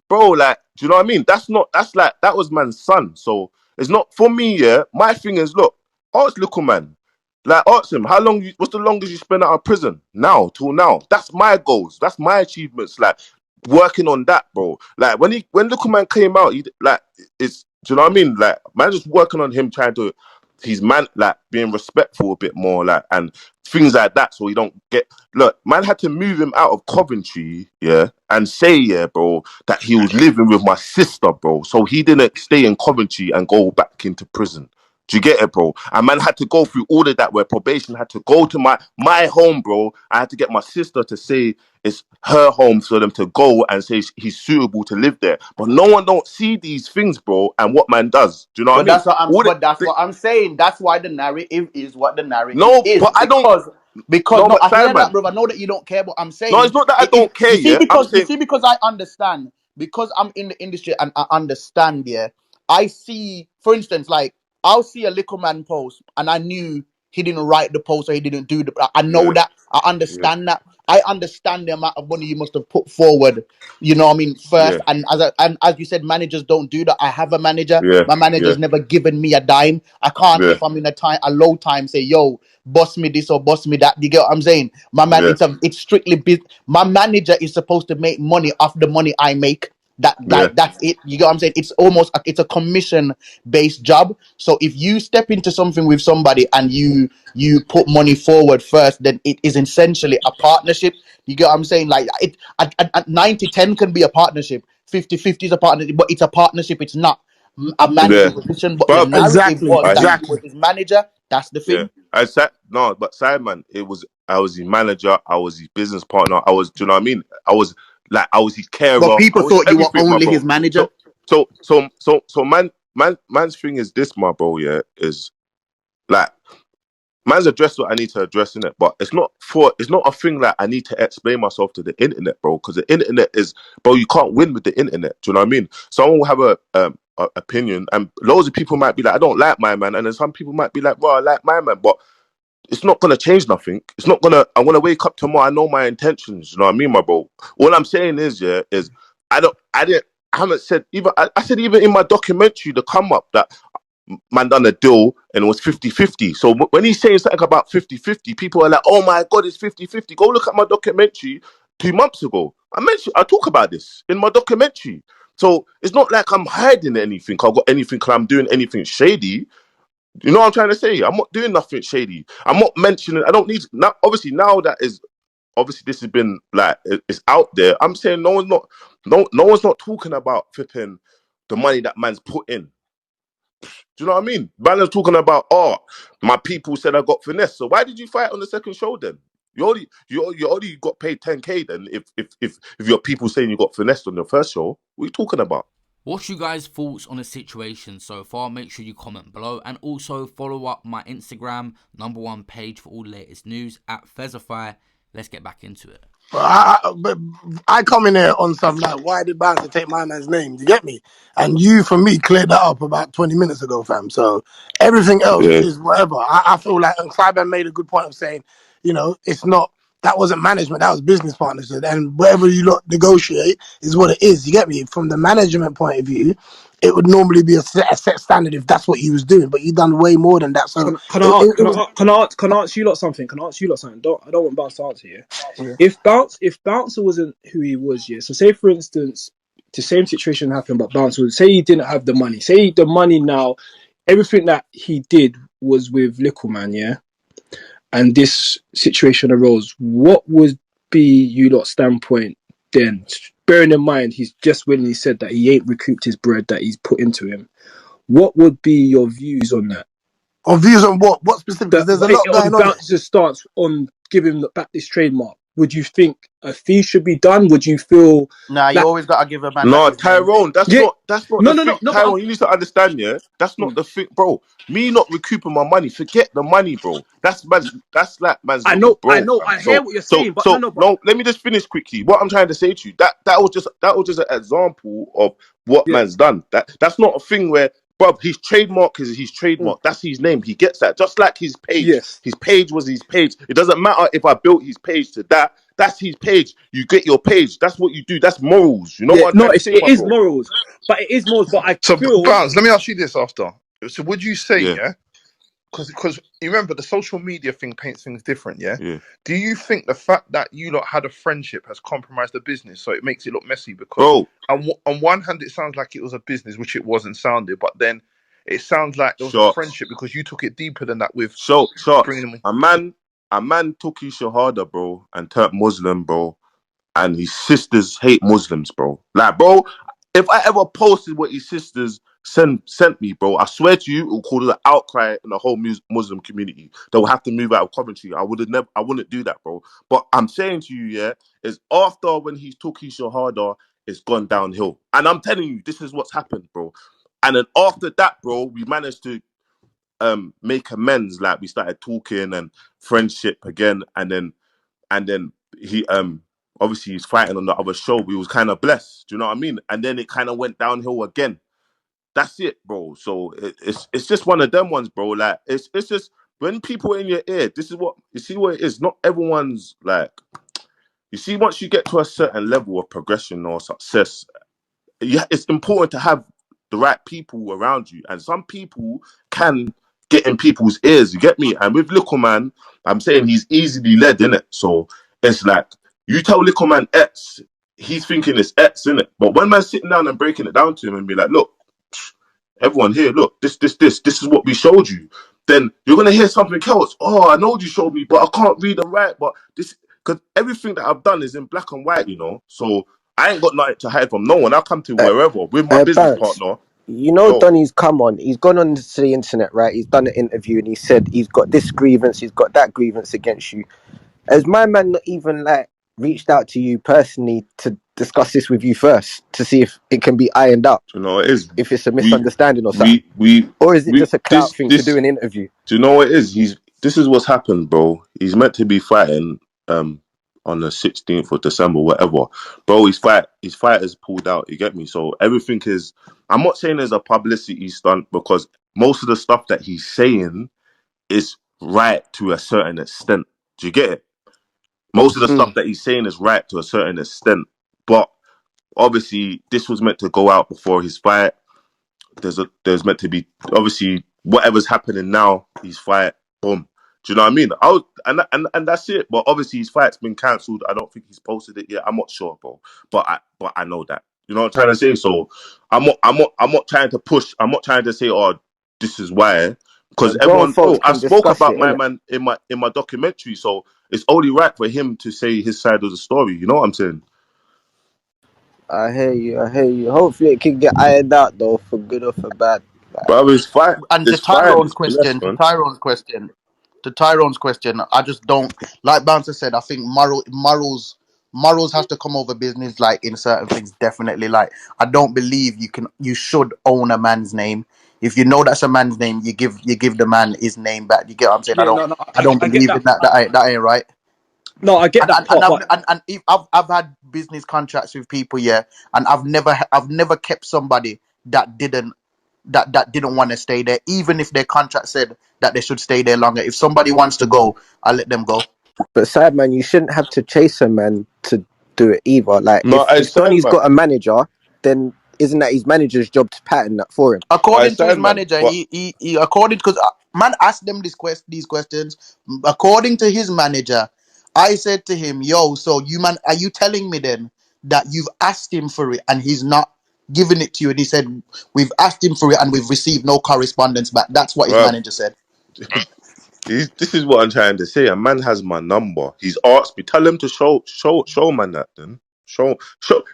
bro. Like, do you know what I mean? That's not. That's like that was man's son. So it's not for me. Yeah. My thing is, look, ask little man. Like, ask him how long. What's the longest you spent out of prison? Now till now. That's my goals. That's my achievements. Like working on that, bro. Like when little man came out, he like it's. Do you know what I mean? Like man, just working on him, trying to. He's man like being respectful a bit more, like and things like that, so he don't get. Look, man had to move him out of Coventry, yeah, and say, yeah, bro, that he was living with my sister, bro. So he didn't stay in Coventry and go back into prison. Do you get it, bro? And man had to go through all of that where probation had to go to my home, bro. I had to get my sister to say it's her home for them to go and say he's suitable to live there. But no one don't see these things, bro, and what man does. Do you know what I But mean? that's what I'm. All But that's the, what I'm saying. That's why the narrative is what the narrative no, is but I don't. because No, no, but I hear that, Simon. bro. I know that you don't care, but I'm No, saying it's not that I if don't care. you see Yeah, I'm saying. because I understand because I'm in the industry and I understand. Yeah, I see. For instance, like I'll see a little man post and I knew he didn't write the post or he didn't do the. I know Yeah, that. I yeah, understand that. I understand the amount of money you must have put forward. You know what I mean? yeah, First, and as you said, managers don't do that. I have a manager. yeah, My yeah, manager's never given me a dime. I can't, yeah, if I'm in a low time, say, yo, boss me this or boss me that. You get what I'm saying? My man, yeah, it's strictly my manager is supposed to make money off the money I make. Yeah. That's it. You get what I'm saying? It's almost it's a commission based job. So if you step into something with somebody and you put money forward first, then it is essentially a partnership. You get what I'm saying? Like it at 90-10 can be a partnership, 50-50 is a partnership, but it's a partnership. It's not a Yeah. managing position. But the But narrative Exactly, was I that hear. he was exactly. his manager. That's the Yeah. thing. I said no, but Simon, I was his manager, I was his business partner, do you know what I mean? I was his carer, But I people was thought you were everything, my only bro. his manager. So man's thing is this, my bro, yeah, is like man's addressed what I need to address in it, but it's not a thing that I need to explain myself to the internet, bro. Because the internet is, bro, you can't win with the internet. Do you know what I mean? Someone will have a opinion, and loads of people might be like, I don't like my man, and then some people might be like, well, I like my man, but it's not gonna change nothing. It's not gonna. I'm gonna wake up tomorrow. I know my intentions. You know what I mean, my bro. All I'm saying is, yeah, is I don't. I didn't. I haven't said even. I said even in my documentary, the come up that man done a deal and it was 50-50. So when he's saying something about 50-50, people are like, oh my God, it's 50-50. Go look at my documentary 2 months ago. I talk about this in my documentary. So it's not like I'm hiding anything. I've got anything, I'm doing anything shady. You know what I'm trying to say? I'm not doing nothing shady. I'm not mentioning, I don't need, now, obviously now that is, obviously this has been like, it's out there. I'm saying no one's not talking about flipping the money that man's put in. Do you know what I mean? Banner's talking about, oh, my people said I got finesse. So why did you fight on the second show then? You only got paid 10K then if your people saying you got finessed on the first show. What are you talking about? What's you guys' thoughts on the situation so far? Make sure you comment below and also follow up my Instagram #1 page for all the latest news at Fesify. Let's get back into it. But I come in here on some like, why did Bouncer take my man's name? You get me? And you, for me, cleared that up about 20 minutes ago, fam. So everything else Yeah. is whatever. I feel like, and Cyber made a good point of saying, it's not, that wasn't management, that was business partnership. And whatever you lot negotiate is what it is. You get me? From the management point of view, it would normally be a set standard if that's what he was doing, but he done way more than that. So Can I it, ask, it, it can was. I can I ask, can I ask you lot something? Can I ask you lot something? I don't want Bounce to answer here. Yeah. If Bouncer wasn't who he was, yeah. So say for instance, the same situation happened, but Bouncer was, say he didn't have the money. Say the money now, everything that he did was with Likkleman, yeah. And this situation arose. What would be you lot's standpoint then? Bearing in mind he's just when he said that he ain't recouped his bread that he's put into him. What would be your views on that? On views on what? What specific? Because That there's a lot on going on there. Bouncer's stance on giving back this trademark. Would you think a fee should be done? Would you feel Nah, you like always gotta give a man that No, his name. Tyrone, yeah? that's not No, the no, thing. no, no. But Tyrone, you need to understand, yeah. That's not the thing, bro. Me not recouping my money. Forget the money, bro. That's like man's I little know, I bro, know. fam. I hear So what you're so saying, but no, so no, but no. Let me just finish quickly. What I'm trying to say to you, that was just an example of what yeah, man's done. That's not a thing where, bro, his trademark is his trademark. That's his name. He gets that. Just like his page. yes, His page was his page. It doesn't matter if I built his page to that. That's his page. You get your page. That's what you do. That's morals. You know yeah. what I'm No, trying to say, it my is bro? morals, but it is morals. But I So, feel Bounce, let me ask you this after. So, would you say, Yeah, yeah? Because you remember the social media thing paints things different, yeah? yeah. Do you think the fact that you lot had a friendship has compromised the business so it makes it look messy? Because Bro, on one hand, it sounds like it was a business, which it wasn't sounded, but then it sounds like there was a shots. friendship because you took it deeper than that with Shots. bringing them in. A man took his shahada, bro, and turned Muslim, bro. And his sisters hate Muslims, bro. Like, bro, if I ever posted what his sisters sent me, bro, I swear to you, it will cause an outcry in the whole Muslim community. They will have to move out of Coventry. I wouldn't do that, bro. But I'm saying to you, yeah, is after when he took his shahada, it's gone downhill. And I'm telling you, this is what's happened, bro. And then after that, bro, we managed to make amends. Like we started talking and friendship again, and then he obviously he's fighting on the other show. We was kind of blessed, do you know what I mean? And then it kind of went downhill again. That's it, bro. So it's just one of them ones, bro. Like it's just when people in your ear, this is what you see what it is. Not everyone's like, you see, once you get to a certain level of progression or success, yeah, it's important to have the right people around you. And some people can get in people's ears, you get me? And with Likkleman, I'm saying he's easily led, innit? So it's like, you tell Likkleman X, he's thinking it's X, innit? But when man's sitting down and breaking it down to him and be like, look, everyone here, look, this is what we showed you. Then you're gonna hear something else. Oh, I know you showed me, but I can't read and write. But this, because everything that I've done is in black and white, you know. So I ain't got nothing to hide from no one. I'll come to wherever with my business Bounce. partner. You know, Yo, Donny's come on. He's gone on to the internet, right? He's done an interview and he said he's got this grievance, he's got that grievance against you. Has my man not even like reached out to you personally to discuss this with you first to see if it can be ironed out? you know it is. If it's a We misunderstanding or something, or is it just a clout thing to do this. an interview? Do you know what it is? This is what's happened, bro. He's meant to be fighting on the 16th of December, whatever. Bro, his fight is pulled out, you get me? So everything is, I'm not saying there's a publicity stunt because most of the stuff that he's saying is right to a certain extent. Do you get it? Most of the stuff that he's saying is right to a certain extent. But obviously this was meant to go out before his fight. There's meant to be obviously whatever's happening now. His fight, boom. Do you know what I mean? And that's it. But obviously his fight's been cancelled. I don't think he's posted it yet. I'm not sure, bro. But I know that. You know what I'm trying to say? So I'm not trying to push. I'm not trying to say, oh, this is why. Because Grown everyone, folks bro, I can spoke discuss about it, my innit? man in my documentary. So it's only right for him to say his side of the story. You know what I'm saying? I hear you. I hear you. Hopefully, it can get ironed out though, for good or for bad. Like, Bro, it's fine. And It's fine. It's blessed, man. To Tyrone's question, I just don't like Bouncer said. I think morals has to come over business. Like in certain things, definitely. Like I don't believe you should own a man's name. If you know that's a man's name, you give the man his name back. You get what I'm saying? Yeah, no, no, I don't I get believe that. in that. That ain't right. No, I get that part, but And if I've had business contracts with people, yeah, and I've never kept somebody that didn't want to stay there, even if their contract said that they should stay there longer. If somebody wants to go, I'll let them go. but side man, you shouldn't have to chase a man to do it either. Like, No, if I sign, Donny's man. got a manager, then isn't that his manager's job to pattern that for him? I According to his sign, man. manager, But he according because man asked them these questions. According to his manager, I said to him, "Yo, so you man, are you telling me then that you've asked him for it and he's not giving it to you?" And he said, "We've asked him for it and we've received no correspondence back." That's what his bruv, manager said. this is what I'm trying to say. A man has my number. He's asked me. Tell him to show man that then. Show.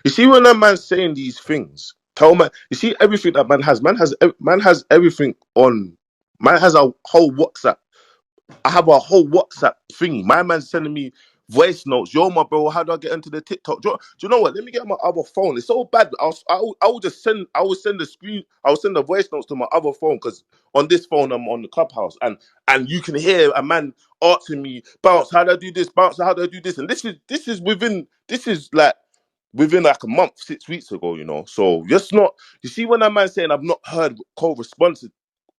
You see when a man's saying these things, tell man. You see everything that man has. Man has everything on. Man has a whole WhatsApp. I have a whole WhatsApp thingy. My man's sending me voice notes. Yo, my bro, how do I get into the TikTok? Do you know what? Let me get my other phone. It's so bad. I will just send. I will send the screen. I will send the voice notes to my other phone because on this phone I'm on the clubhouse and you can hear a man asking me, bounce, how do I do this? Bounce, how do I do this? And this is like within like a month, 6 weeks ago, you know. So just not. You see when that man saying I've not heard co-responses.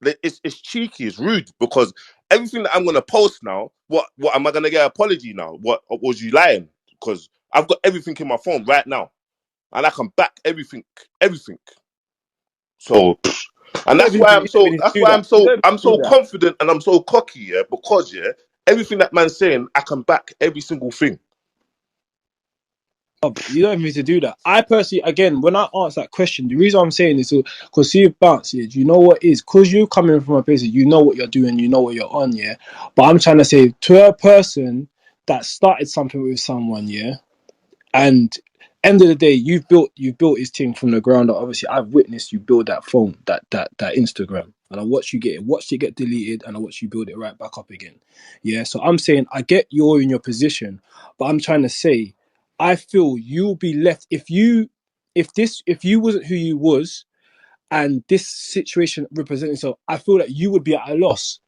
It's cheeky, it's rude because everything that I'm gonna post now, what am I gonna get an apology now? What was you lying? Because I've got everything in my phone right now, and I can back everything. So, and you don't even you don't even need to that's do why that. You don't I'm even so do that. confident and I'm so cocky, yeah, because yeah, everything that man's saying, I can back every single thing. You don't even need to do that. I personally, again, when I answer that question, the reason I'm saying this is because see, bounce is, you know what is, because you coming from a place, you know what you're doing, you know what you're on, yeah. But I'm trying to say to a person that started something with someone, yeah, and end of the day, you've built his thing from the ground up. Obviously, I've witnessed you build that phone, that Instagram, and I watched it get deleted, and I watched you build it right back up again. Yeah, so I'm saying I get you're in your position, but I'm trying to say I feel you'll be left if you wasn't who you was, and this situation representing so. I feel that you would be at a loss.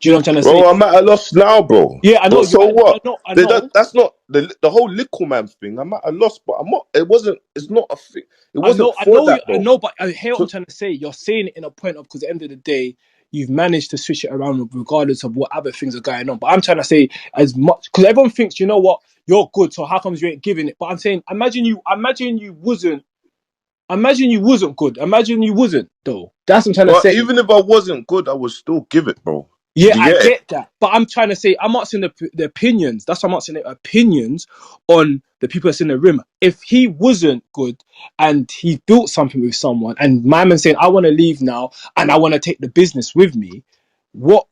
Do you know what I'm trying to say? Bro, I'm at a loss now, bro. Yeah, I know But you. so what? I know. That's not the whole Likkleman thing. I'm at a loss, but I'm not. It wasn't. It's not a thing. It wasn't for that, I bro. know, but I hear what I'm So trying to say. You're saying it in a point of because at the end of the day, you've managed to switch it around regardless of what other things are going on. But I'm trying to say as much because everyone thinks, you know what, you're good, so how comes you ain't giving it? But I'm saying, imagine you wasn't good. Imagine you wasn't though. That's what I'm trying to but say. even if I wasn't good, I would still give it, bro. Yeah, Do you I get it? get that, but I'm trying to say I'm asking the opinions. That's what I'm asking the opinions on the people that's in the room. If he wasn't good and he built something with someone, and my man saying I want to leave now and I want to take the business with me, what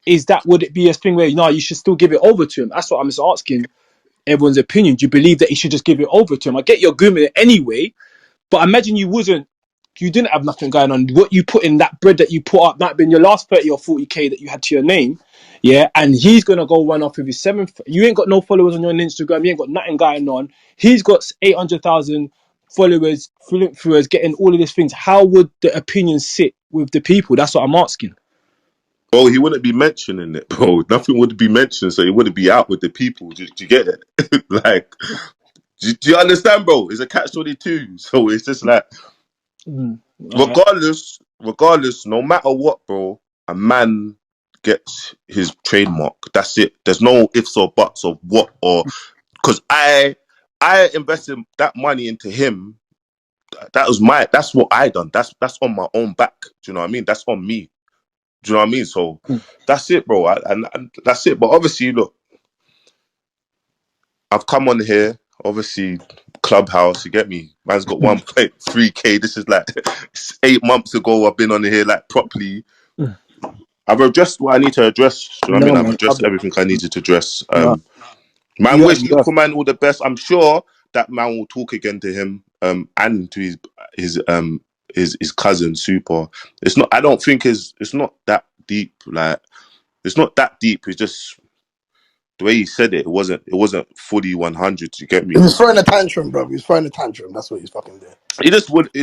is that? Would it be a thing where you should still give it over to him? That's what I'm just asking everyone's opinion. Do you believe that he should just give it over to him? I get you're grooming it anyway, but imagine you didn't have nothing going on. What you put in that bread that you put up might have been your last 30 or 40K that you had to your name. Yeah. And he's going to go run off with his seventh. You ain't got no followers on your Instagram. You ain't got nothing going on. He's got 800,000 followers, influencers, getting all of these things. How would the opinion sit with the people? That's what I'm asking. Bro, he wouldn't be mentioning it, bro. Nothing would be mentioned, so he wouldn't be out with the people. Do you get it? Like, do you understand, bro? It's a catch-22. So it's just like, All right. regardless, no matter what, bro, a man gets his trademark. That's it. There's no ifs or buts of what or because I invested that money into him. That's what I done. That's on my own back. Do you know what I mean? That's on me. Do you know what I mean? So that's it, bro. And that's it. But obviously, look, I've come on here, obviously, Clubhouse, you get me? Man's got 1.3K. This is like 8 months ago. I've been on here like properly. I've addressed what I need to address. Do you know what I No, mean? I've man. addressed everything I needed to address. No. Man, You have, wish you have. Likkleman all the best. I'm sure that man will talk again to him and to his cousin Super. It's not. I don't think it's not that deep. Like it's not that deep. It's just the way he said it. It wasn't fully 100. You get He me? was throwing a tantrum, bro. He was throwing a tantrum. That's what he's fucking doing. It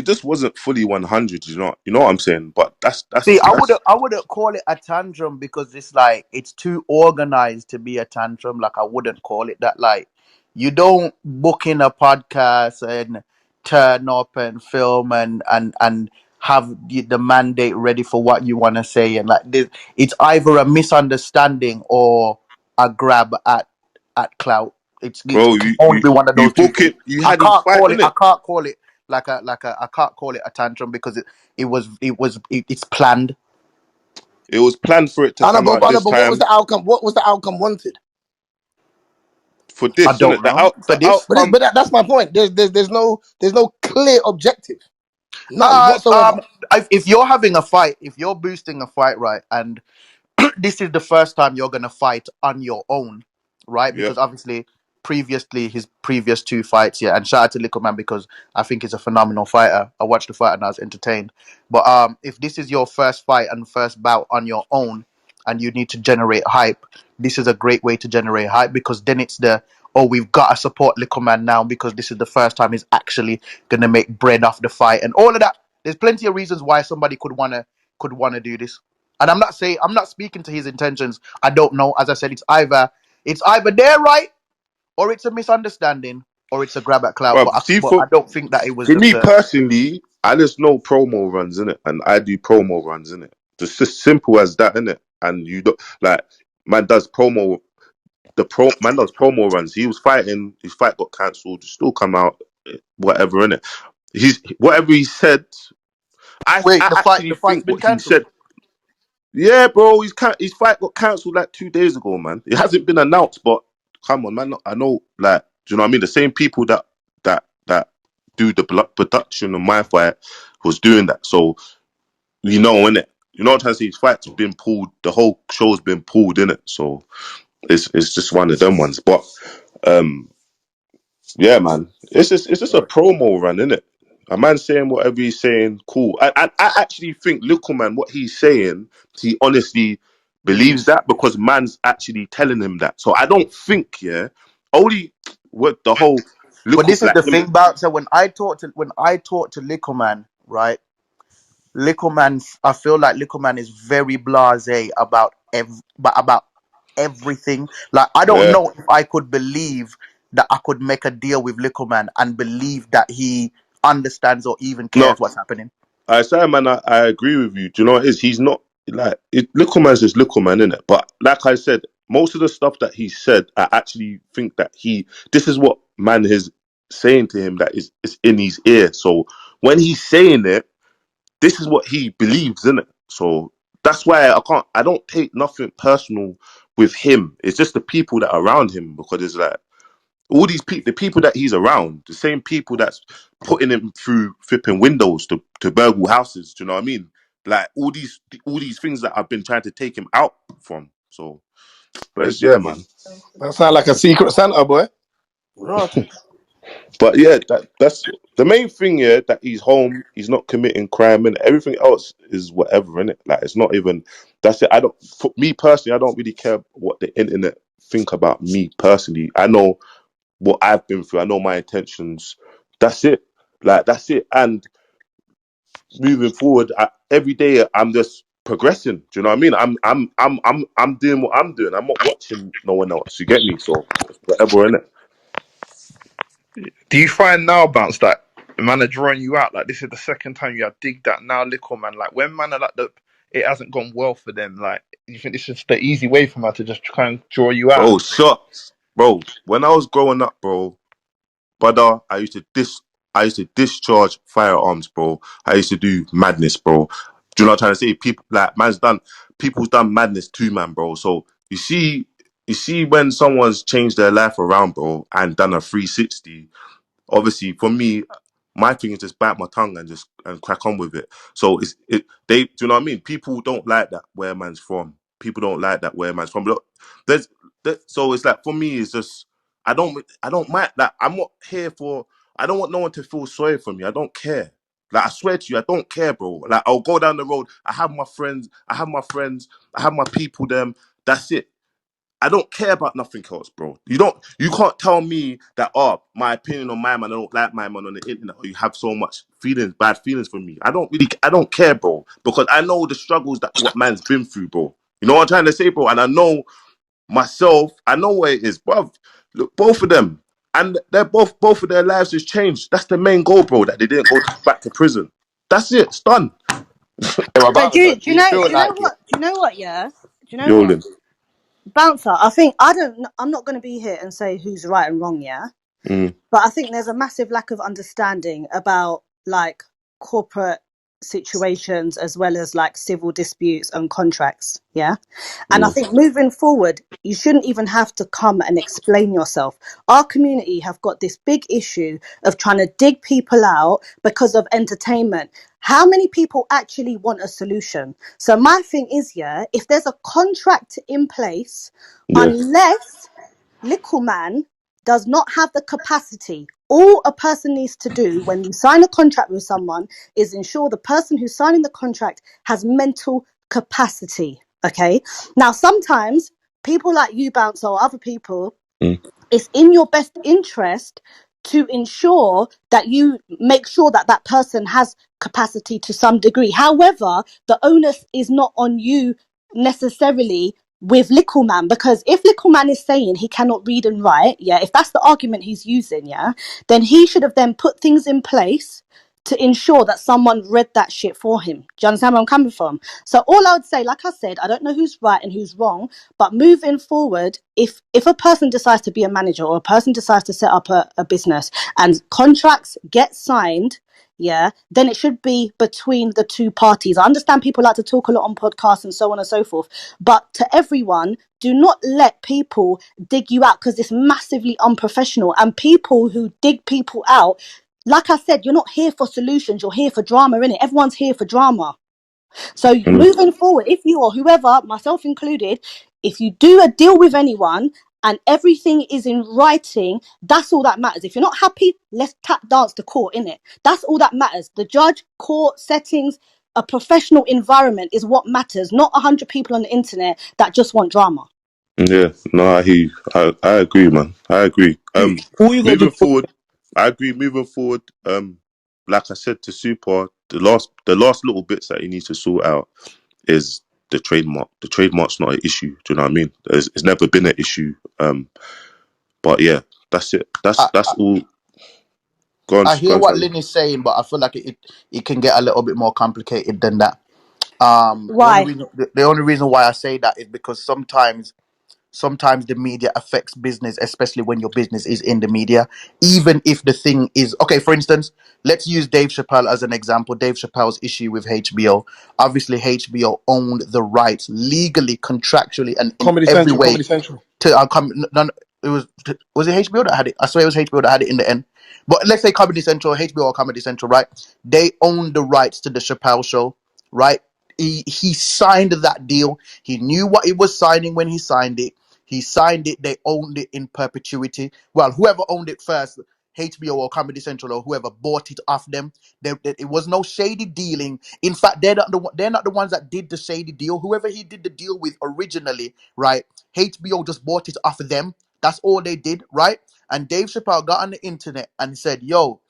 just wasn't fully 100. You know what I'm saying? But See, I that's wouldn't call it a tantrum because it's like it's too organized to be a tantrum. Like I wouldn't call it that. Like you don't book in a podcast and turn up and film and have the mandate ready for what you want to say and like this. It's either a misunderstanding or a grab at clout. It bro. can only be one of You those two book things. it. You had his fight in I it. can't call it I can't call it a tantrum because it's planned. It was planned for it to I know, come out this but what was time the outcome? What was the outcome wanted? for I this, don't innit? know for The this. outcome. That's my point. There's no clear objective, none Uh, whatsoever. um, if you're having a fight, if you're boosting a fight, right, and this is the first time you're gonna fight on your own, right? Yep. Because obviously, previously his previous two fights, yeah, and shout out to Likkleman because I think he's a phenomenal fighter. I watched the fight and I was entertained. But if this is your first fight and first bout on your own, and you need to generate hype, this is a great way to generate hype because then it's we've got to support Likkleman now because this is the first time he's actually gonna make bread off the fight and all of that. There's plenty of reasons why somebody could wanna do this. And I'm not speaking to his intentions. I don't know. As I said, it's either they're right or it's a misunderstanding or it's a grab at clout. Well, But see, I don't think that it was for just me a personally, I just know promo runs in it, and I do promo runs in it. It's just simple as that, innit? And you don't like man does promo. The pro man does promo runs. He was fighting. His fight got cancelled. Still come out. Whatever in it. He's whatever he said. wait. I actually The fight's think been what he cancelled. said. Yeah, bro. His fight got cancelled like 2 days ago, man. It hasn't been announced, but come on, man. I know, like, do you know what I mean? The same people that do the production of my fight was doing that. So you know, innit? You know what I'm trying to say? His fight's been pulled. The whole show's been pulled, innit? So it's just one of them ones. But um, yeah, man. It's just a promo run, innit? A man saying whatever he's saying, cool. I actually think Likkleman, what he's saying, he honestly believes that because man's actually telling him that. So I don't think, yeah, only with the whole But look this is like the him. thing, Bouncer. When I talk to Likkleman, right? Likkleman, I feel like Likkleman is very blasé about everything. Like I don't Yeah, know if I could believe that I could make a deal with Likkleman and believe that he understands or even no, cares what's happening. I say, man, I agree with you. Do you know what it is? He's not like Likkleman's just Likkleman, innit? But like I said, most of the stuff that he said, I actually think that this is what man is saying to him that is in his ear. So when he's saying it, this is what he believes, innit? So that's why I don't take nothing personal with him. It's just the people that are around him, because it's like all these people, the people that he's around, the same people that's putting him through flipping windows to burgle houses. Do you know what I mean? Like all these things that I've been trying to take him out from. So, but it's, yeah, man. That sound like a secret Santa, boy. Rotted. But yeah, that's the main thing. Yeah, that he's home, he's not committing crime, and everything else is whatever, in it. Like it's not even. That's it. I don't. For me personally, I don't really care what the internet think about me personally. I know what I've been through. I know my intentions. That's it. Like that's it. And moving forward, every day I'm just progressing. Do you know what I mean? I'm doing what I'm doing. I'm not watching no one else. You get me? So it's whatever, in it. Do you find now, Bounce, that man are drawing you out? Like this is the second time you have digged that now, Likkleman. Like when man are like it hasn't gone well for them. Like you think this is the easy way for man to just try and draw you out? Bro, shots, bro. When I was growing up, bro, brother, I used to discharge firearms, bro. I used to do madness, bro. Do you know what I'm trying to say? People's done madness too, man, bro. So you see when someone's changed their life around, bro, and done a 360. Obviously, for me, my thing is just bite my tongue and just and crack on with it. So do you know what I mean? People don't like that where man's from. People don't like that where man's from. Look, so it's like for me, it's just I don't mind that. I'm not here for. I don't want no one to feel sorry for me. I don't care. Like I swear to you, I don't care, bro. Like I'll go down the road. I have my friends. I have my people. Them. That's it. I don't care about nothing else, bro. You can't tell me that, oh, my opinion on my man, I don't like my man on the internet, or you have so much bad feelings for me. I don't care, bro, because I know the struggles that what man's been through, bro. You know what I'm trying to say, bro? And I know myself, I know where it is, bro. Look, both of them, and they're both of their lives has changed. That's the main goal, bro, that they didn't go back to prison. That's it, it's done. Yeah, but But Bouncer, do you feel do you know like what? Do you know what? Yeah. Do you know what? Yolin. Bouncer, I think I don't. I'm not going to be here and say who's right and wrong. Yeah. Mm, But I think there's a massive lack of understanding about like corporate situations as well as like civil disputes and contracts. Yeah. And I mm, think moving forward, you shouldn't even have to come and explain yourself. Our community have got this big issue of trying to dig people out because of entertainment. How many people actually want a solution? So my thing is, yeah, if there's a contract in place, yeah. unless Likkleman does not have the capacity. All a person needs to do when you sign a contract with someone is ensure the person who's signing the contract has mental capacity. Okay. Now, sometimes people like you, Bounce, or other people, Mm, it's in your best interest to ensure that you make sure that that person has capacity to some degree. However, the onus is not on you necessarily with Likkleman, because if Likkleman is saying he cannot read and write, yeah, if that's the argument he's using, yeah, then he should have then put things in place to ensure that someone read that shit for him. Do you understand where I'm coming from? So all I would say, like I said, I don't know who's right and who's wrong, but moving forward, if a person decides to be a manager or a person decides to set up a business and contracts get signed, yeah, then it should be between the two parties. I understand people like to talk a lot on podcasts and so on and so forth, but to everyone, do not let people dig you out, because it's massively unprofessional. And people who dig people out, like I said, you're not here for solutions, you're here for drama, innit? Everyone's here for drama. So mm, moving forward, if you or whoever, myself included, if you do a deal with anyone and everything is in writing, that's all that matters. If you're not happy, let's tap dance to court, innit? That's all that matters. The judge, court, settings, a professional environment is what matters, not 100 people on the internet that just want drama. yeah. No, I hear you. I agree, man. I agree. All you got to Moving do. forward, I agree. Moving forward, like I said to Super, the last little bits that he needs to sort out is the trademark. The trademark's not an issue. Do you know what I mean? It's never been an issue. But yeah, that's it. I, That's all. Go on, I hear go on, what Tally. Lynn is saying, but I feel like it can get a little bit more complicated than that. Why? The only reason why I say that is because sometimes sometimes the media affects business, especially when your business is in the media. Even if the thing is okay, for instance, let's use Dave Chappelle as an example. Dave Chappelle's issue with HBO. Obviously, HBO owned the rights legally, contractually, and in Comedy every Central, way Comedy Central. to none. It was it HBO that had it? I swear it was HBO that had it in the end. But let's say Comedy Central, HBO or Comedy Central, right? They own the rights to the Chappelle show, right? He signed that deal. He knew what he was signing when he signed it. He signed it. They owned it in perpetuity. Well, whoever owned it first, HBO or Comedy Central or whoever bought it off them, it was no shady dealing. In fact, they're not the ones that did the shady deal. Whoever he did the deal with originally, right? HBO just bought it off of them. That's all they did, right? And Dave Chappelle got on the internet and said, "Yo,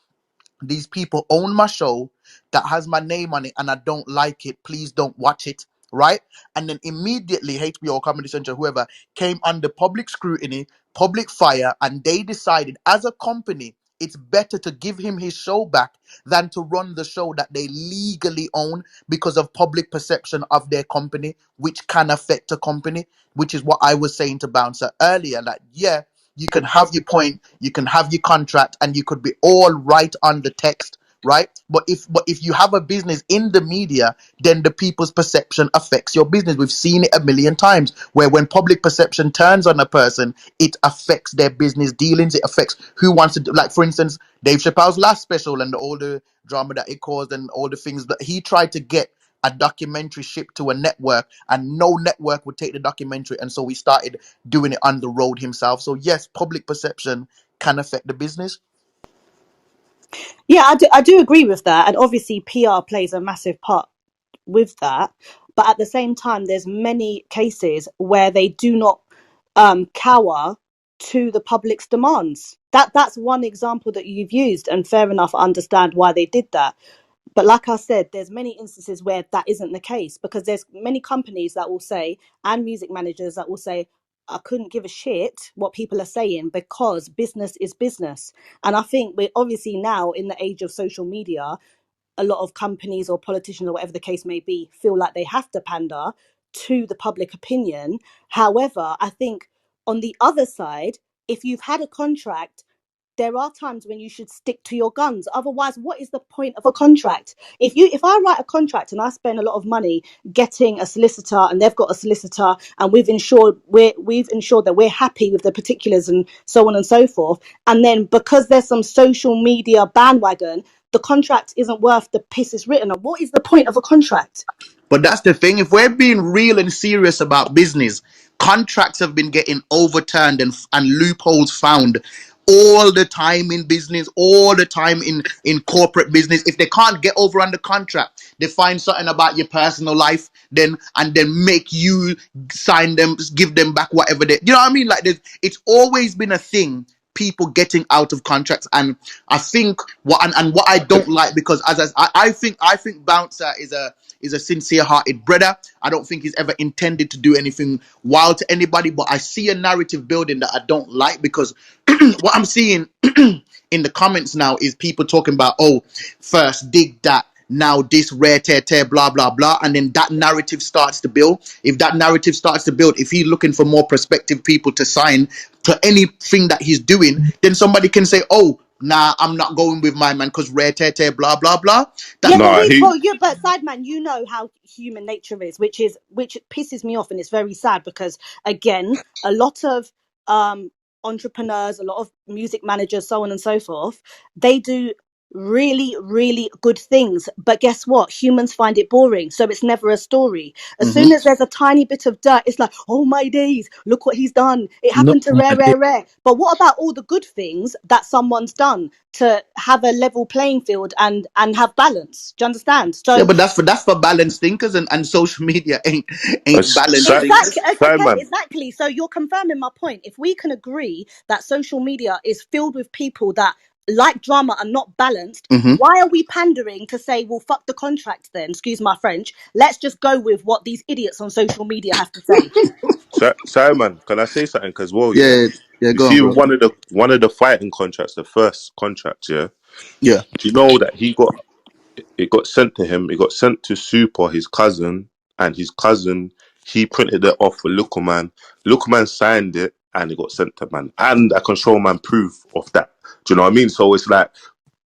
these people own my show that has my name on it and I don't like it. Please don't watch it." Right? And then immediately HBO, Comedy Central, whoever came under public scrutiny, public fire, and they decided as a company it's better to give him his show back than to run the show that they legally own because of public perception of their company, which can affect a company, which is what I was saying to Bouncer earlier. Like, yeah, you can have your point, you can have your contract, and you could be all right on the text, right? But if you have a business in the media, then the people's perception affects your business. We've seen it a million times where when public perception turns on a person, it affects their business dealings. It affects who wants to do, like for instance, Dave Chappelle's last special and all the drama that it caused and all the things that he tried to get a documentary shipped to a network, and no network would take the documentary, and so he started doing it on the road himself. So yes, public perception can affect the business. Yeah, I do agree with that. And obviously, PR plays a massive part with that. But at the same time, there's many cases where they do not cower to the public's demands. That's one example that you've used, and fair enough, I understand why they did that. But like I said, there's many instances where that isn't the case, because there's many companies that will say, and music managers that will say, I couldn't give a shit what people are saying because business is business. And I think we're obviously now in the age of social media, a lot of companies or politicians or whatever the case may be feel like they have to pander to the public opinion. However, I think on the other side, if you've had a contract, there are times when you should stick to your guns. Otherwise, what is the point of a contract? If I write a contract and I spend a lot of money getting a solicitor, and they've got a solicitor, and we've ensured that we're happy with the particulars and so on and so forth, and then because there's some social media bandwagon, the contract isn't worth the piss it's written on. What is the point of a contract? But that's the thing. If we're being real and serious about business, contracts have been getting overturned and loopholes found all the time in business, all the time in corporate business. If they can't get over on the contract, they find something about your personal life, then make you sign them, give them back whatever they. You know what I mean? Like it's always been a thing. People getting out of contracts, and I think what I don't like, because I think Bouncer is a sincere-hearted brother. I don't think he's ever intended to do anything wild to anybody, but I see a narrative building that I don't like, because what I'm seeing in the comments now is people talking about, oh, first dig that, now this rare tear tear, blah blah blah, and then that narrative starts to build. If that narrative starts to build, if he's looking for more prospective people to sign to anything that he's doing, then somebody can say, oh, nah, I'm not going with my man because rare tear tear, blah blah blah. Yeah, That's but Nah, he but Sideman, you know how human nature is, which pisses me off, and it's very sad because again, a lot of entrepreneurs, a lot of music managers, so on and so forth, they do really, really good things. But guess what? Humans find it boring, so it's never a story. As hmm soon as there's a tiny bit of dirt, it's like, oh my days, look what he's done. It No, happened to rare, rare, rare. But what about all the good things that someone's done to have a level playing field and have balance? Do you understand? yeah, So but that's for balanced thinkers, and social media ain't balanced thinkers. exactly, okay, Simon. exactly. So you're confirming my point. If we can agree that social media is filled with people that like drama and not balanced, hmm why are we pandering to say, well, fuck the contract then? Excuse my French. Let's just go with what these idiots on social media have to say. Simon, can I say something as well? Yeah, Yeah, yeah, you go on, see, bro. one of the fighting contracts, the first contract. Yeah, Yeah. do you know that it got sent to him? It got sent to Super, his cousin, and his cousin He printed it off for Likkleman. Likkleman signed it and it got sent to man. And I can show man proof of that. Do you know what I mean? So it's like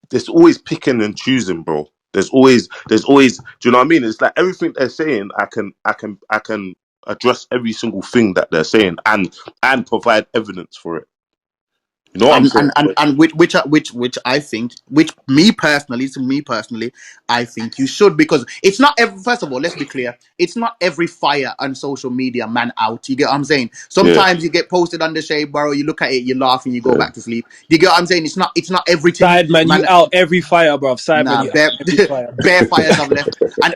there's always picking and choosing, bro. There's always. Do you know what I mean? It's like everything they're saying, I can address every single thing that they're saying and provide evidence for it. You know what I'm and saying? which I think, which me personally, I think you should, because it's not every. First of all, let's be clear. It's not every fire on social media man out. You get what I'm saying? Yeah, Sometimes you get posted on the shade barrow. You look at it, you laugh, and you go yeah. back to sleep. You get what I'm saying? It's not everything, Sideman, you man. out every fire, bruv. Sideman, Nah, you out every fire. bare fires I've left, and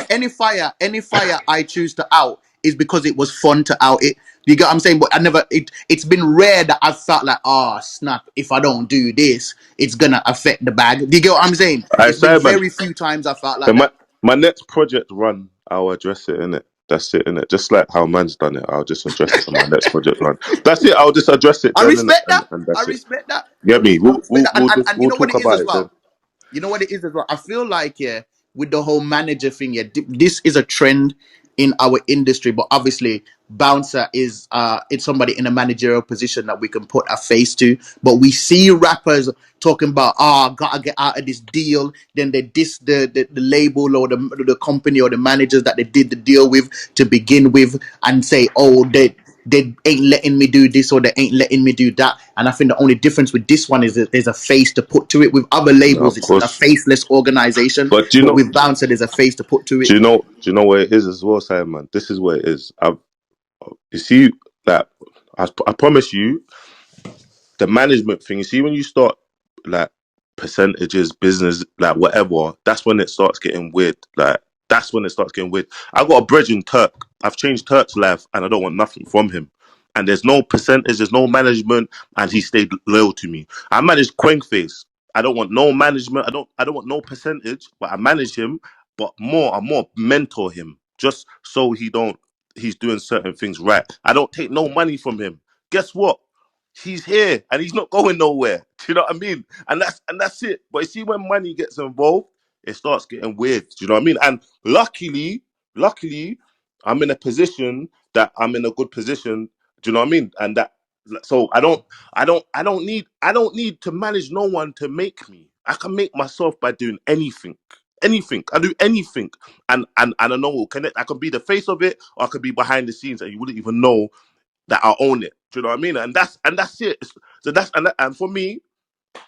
any fire I choose to out is because it was fun to out it. You get what I'm saying? But I never. It's been rare that I've felt like, oh snap, if I don't do this, it's gonna affect the bag. Do you get what I'm saying? I It's been say, man. very few times I felt So like my that. my next project run, I'll address it in it. That's it in it. Just like how man's done it, I'll just address it in my next project run. That's it. I'll just address it I then in it, respect that. and I that's it. respect that. Get me? I respect that. And you We'll know what talk it is about as it then. well. You know what it is as well. I feel like, yeah, with the whole manager thing, yeah, this is a trend in our industry. But obviously, bouncer is it's somebody in a managerial position that we can put a face to. But we see rappers talking about, gotta get out of this deal. Then they diss the label or the company or the managers that they did the deal with to begin with, and say, oh, they ain't letting me do this or they ain't letting me do that. And I think the only difference with this one is that there's a face to put to it. With other No, labels, of it's a course. faceless organization. But But with Bouncer, there's a face to put to it. do you know where it is as well, Simon? This is where it is. You see that I promise you, the management thing. You see when you start like percentages, business, like whatever. That's when it starts getting weird. Like that's when it starts getting weird. I got a brethren Turk. I've changed Turk's life, and I don't want nothing from him. And there's no percentage, there's no management, and he stayed loyal to me. I managed Quankface. I don't want no management. I don't want no percentage, but I manage him. But I more mentor him just so he's doing certain things right. I don't take no money from him. Guess what? He's here and he's not going nowhere. Do you know what I mean? And that's it. But you see, when money gets involved, it starts getting weird. Do you know what I mean? And luckily, I'm in a position that I'm in a good position. Do you know what I mean? And that so I don't need to manage no one to make me. I can make myself by doing anything. Anything. I do anything. And I know we'll connect. I can be the face of it or I could be behind the scenes and you wouldn't even know that I own it. Do you know what I mean? And that's it. So and for me,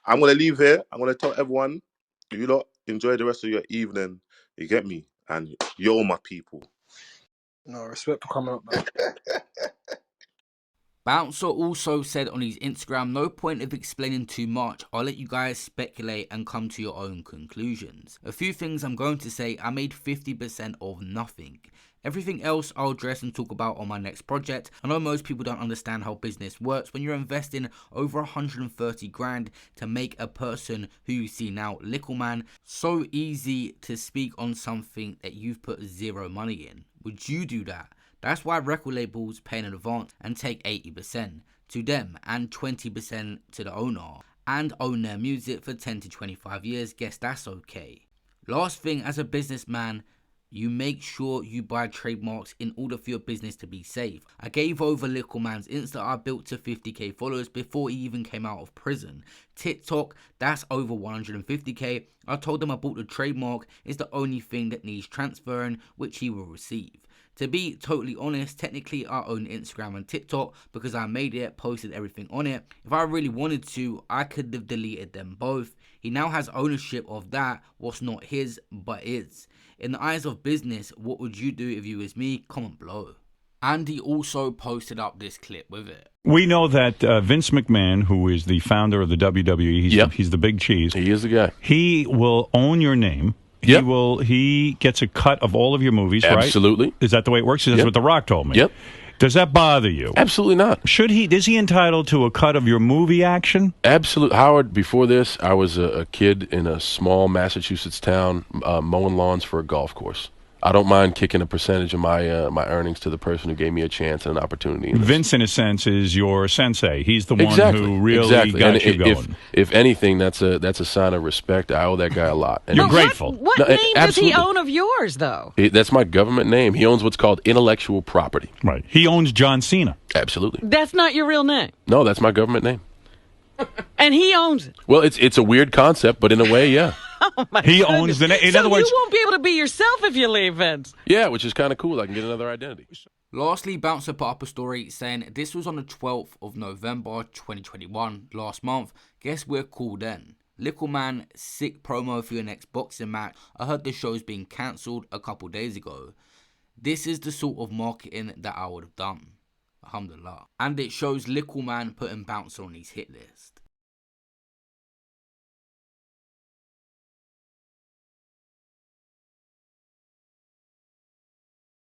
I'm gonna leave here. I'm gonna tell everyone, you lot enjoy the rest of your evening. You get me? And you're all my people. No, respect for coming up, man. Bouncer also said on his Instagram, no point of explaining too much, I'll let you guys speculate and come to your own conclusions. A few things I'm going to say, I made 50% of nothing. Everything else I'll address and talk about on my next project. I know most people don't understand how business works when you're investing over 130 grand to make a person who you see now, Likkleman, so easy to speak on something that you've put zero money in. Would you do that? That's why record labels pay in advance and take 80% to them and 20% to the owner and own their music for 10 to 25 years. Guess that's okay. Last thing, as a businessman, you make sure you buy trademarks in order for your business to be safe. I gave over Likkleman's Insta I built to 50k followers before he even came out of prison. TikTok, that's over 150k. I told him I bought the trademark, it's the only thing that needs transferring, which he will receive. To be totally honest, technically I own Instagram and TikTok because I made it, posted everything on it. If I really wanted to, I could have deleted them both. He now has ownership of that, what's not his, but is. In the eyes of business, what would you do if you was me? Comment below. And he also posted up this clip with it. We know that Vince McMahon, who is the founder of the WWE, he's the big cheese. He is the guy. He will own your name. Yep. He gets a cut of all of your movies, right? Absolutely. Is that the way it works? That's what The Rock told me. Yep. Does that bother you? Absolutely not. Is he entitled to a cut of your movie action? Absolutely. Howard, before this, I was a kid in a small Massachusetts town mowing lawns for a golf course. I don't mind kicking a percentage of my my earnings to the person who gave me a chance and an opportunity. Vince, in a sense, is your sensei. He's the one who really got and you going. If anything, that's a sign of respect. I owe that guy a lot. And You're grateful. What name does he own of yours, though? That's my government name. He owns what's called intellectual property. Right. He owns John Cena. Absolutely. That's not your real name. No, that's my government name. And he owns it. Well, it's a weird concept, but in a way, yeah. He owns the name. In other words, you won't be able to be yourself if you leave, Vince. Yeah, which is kind of cool. I can get another identity. Lastly, Bouncer put up a story saying this was on the 12th of November 2021, last month. Guess we're cool then. Likkleman, sick promo for your next boxing match. I heard the show's being cancelled a couple days ago. This is the sort of marketing that I would have done. Alhamdulillah. And it shows Likkleman putting Bouncer on his hit list.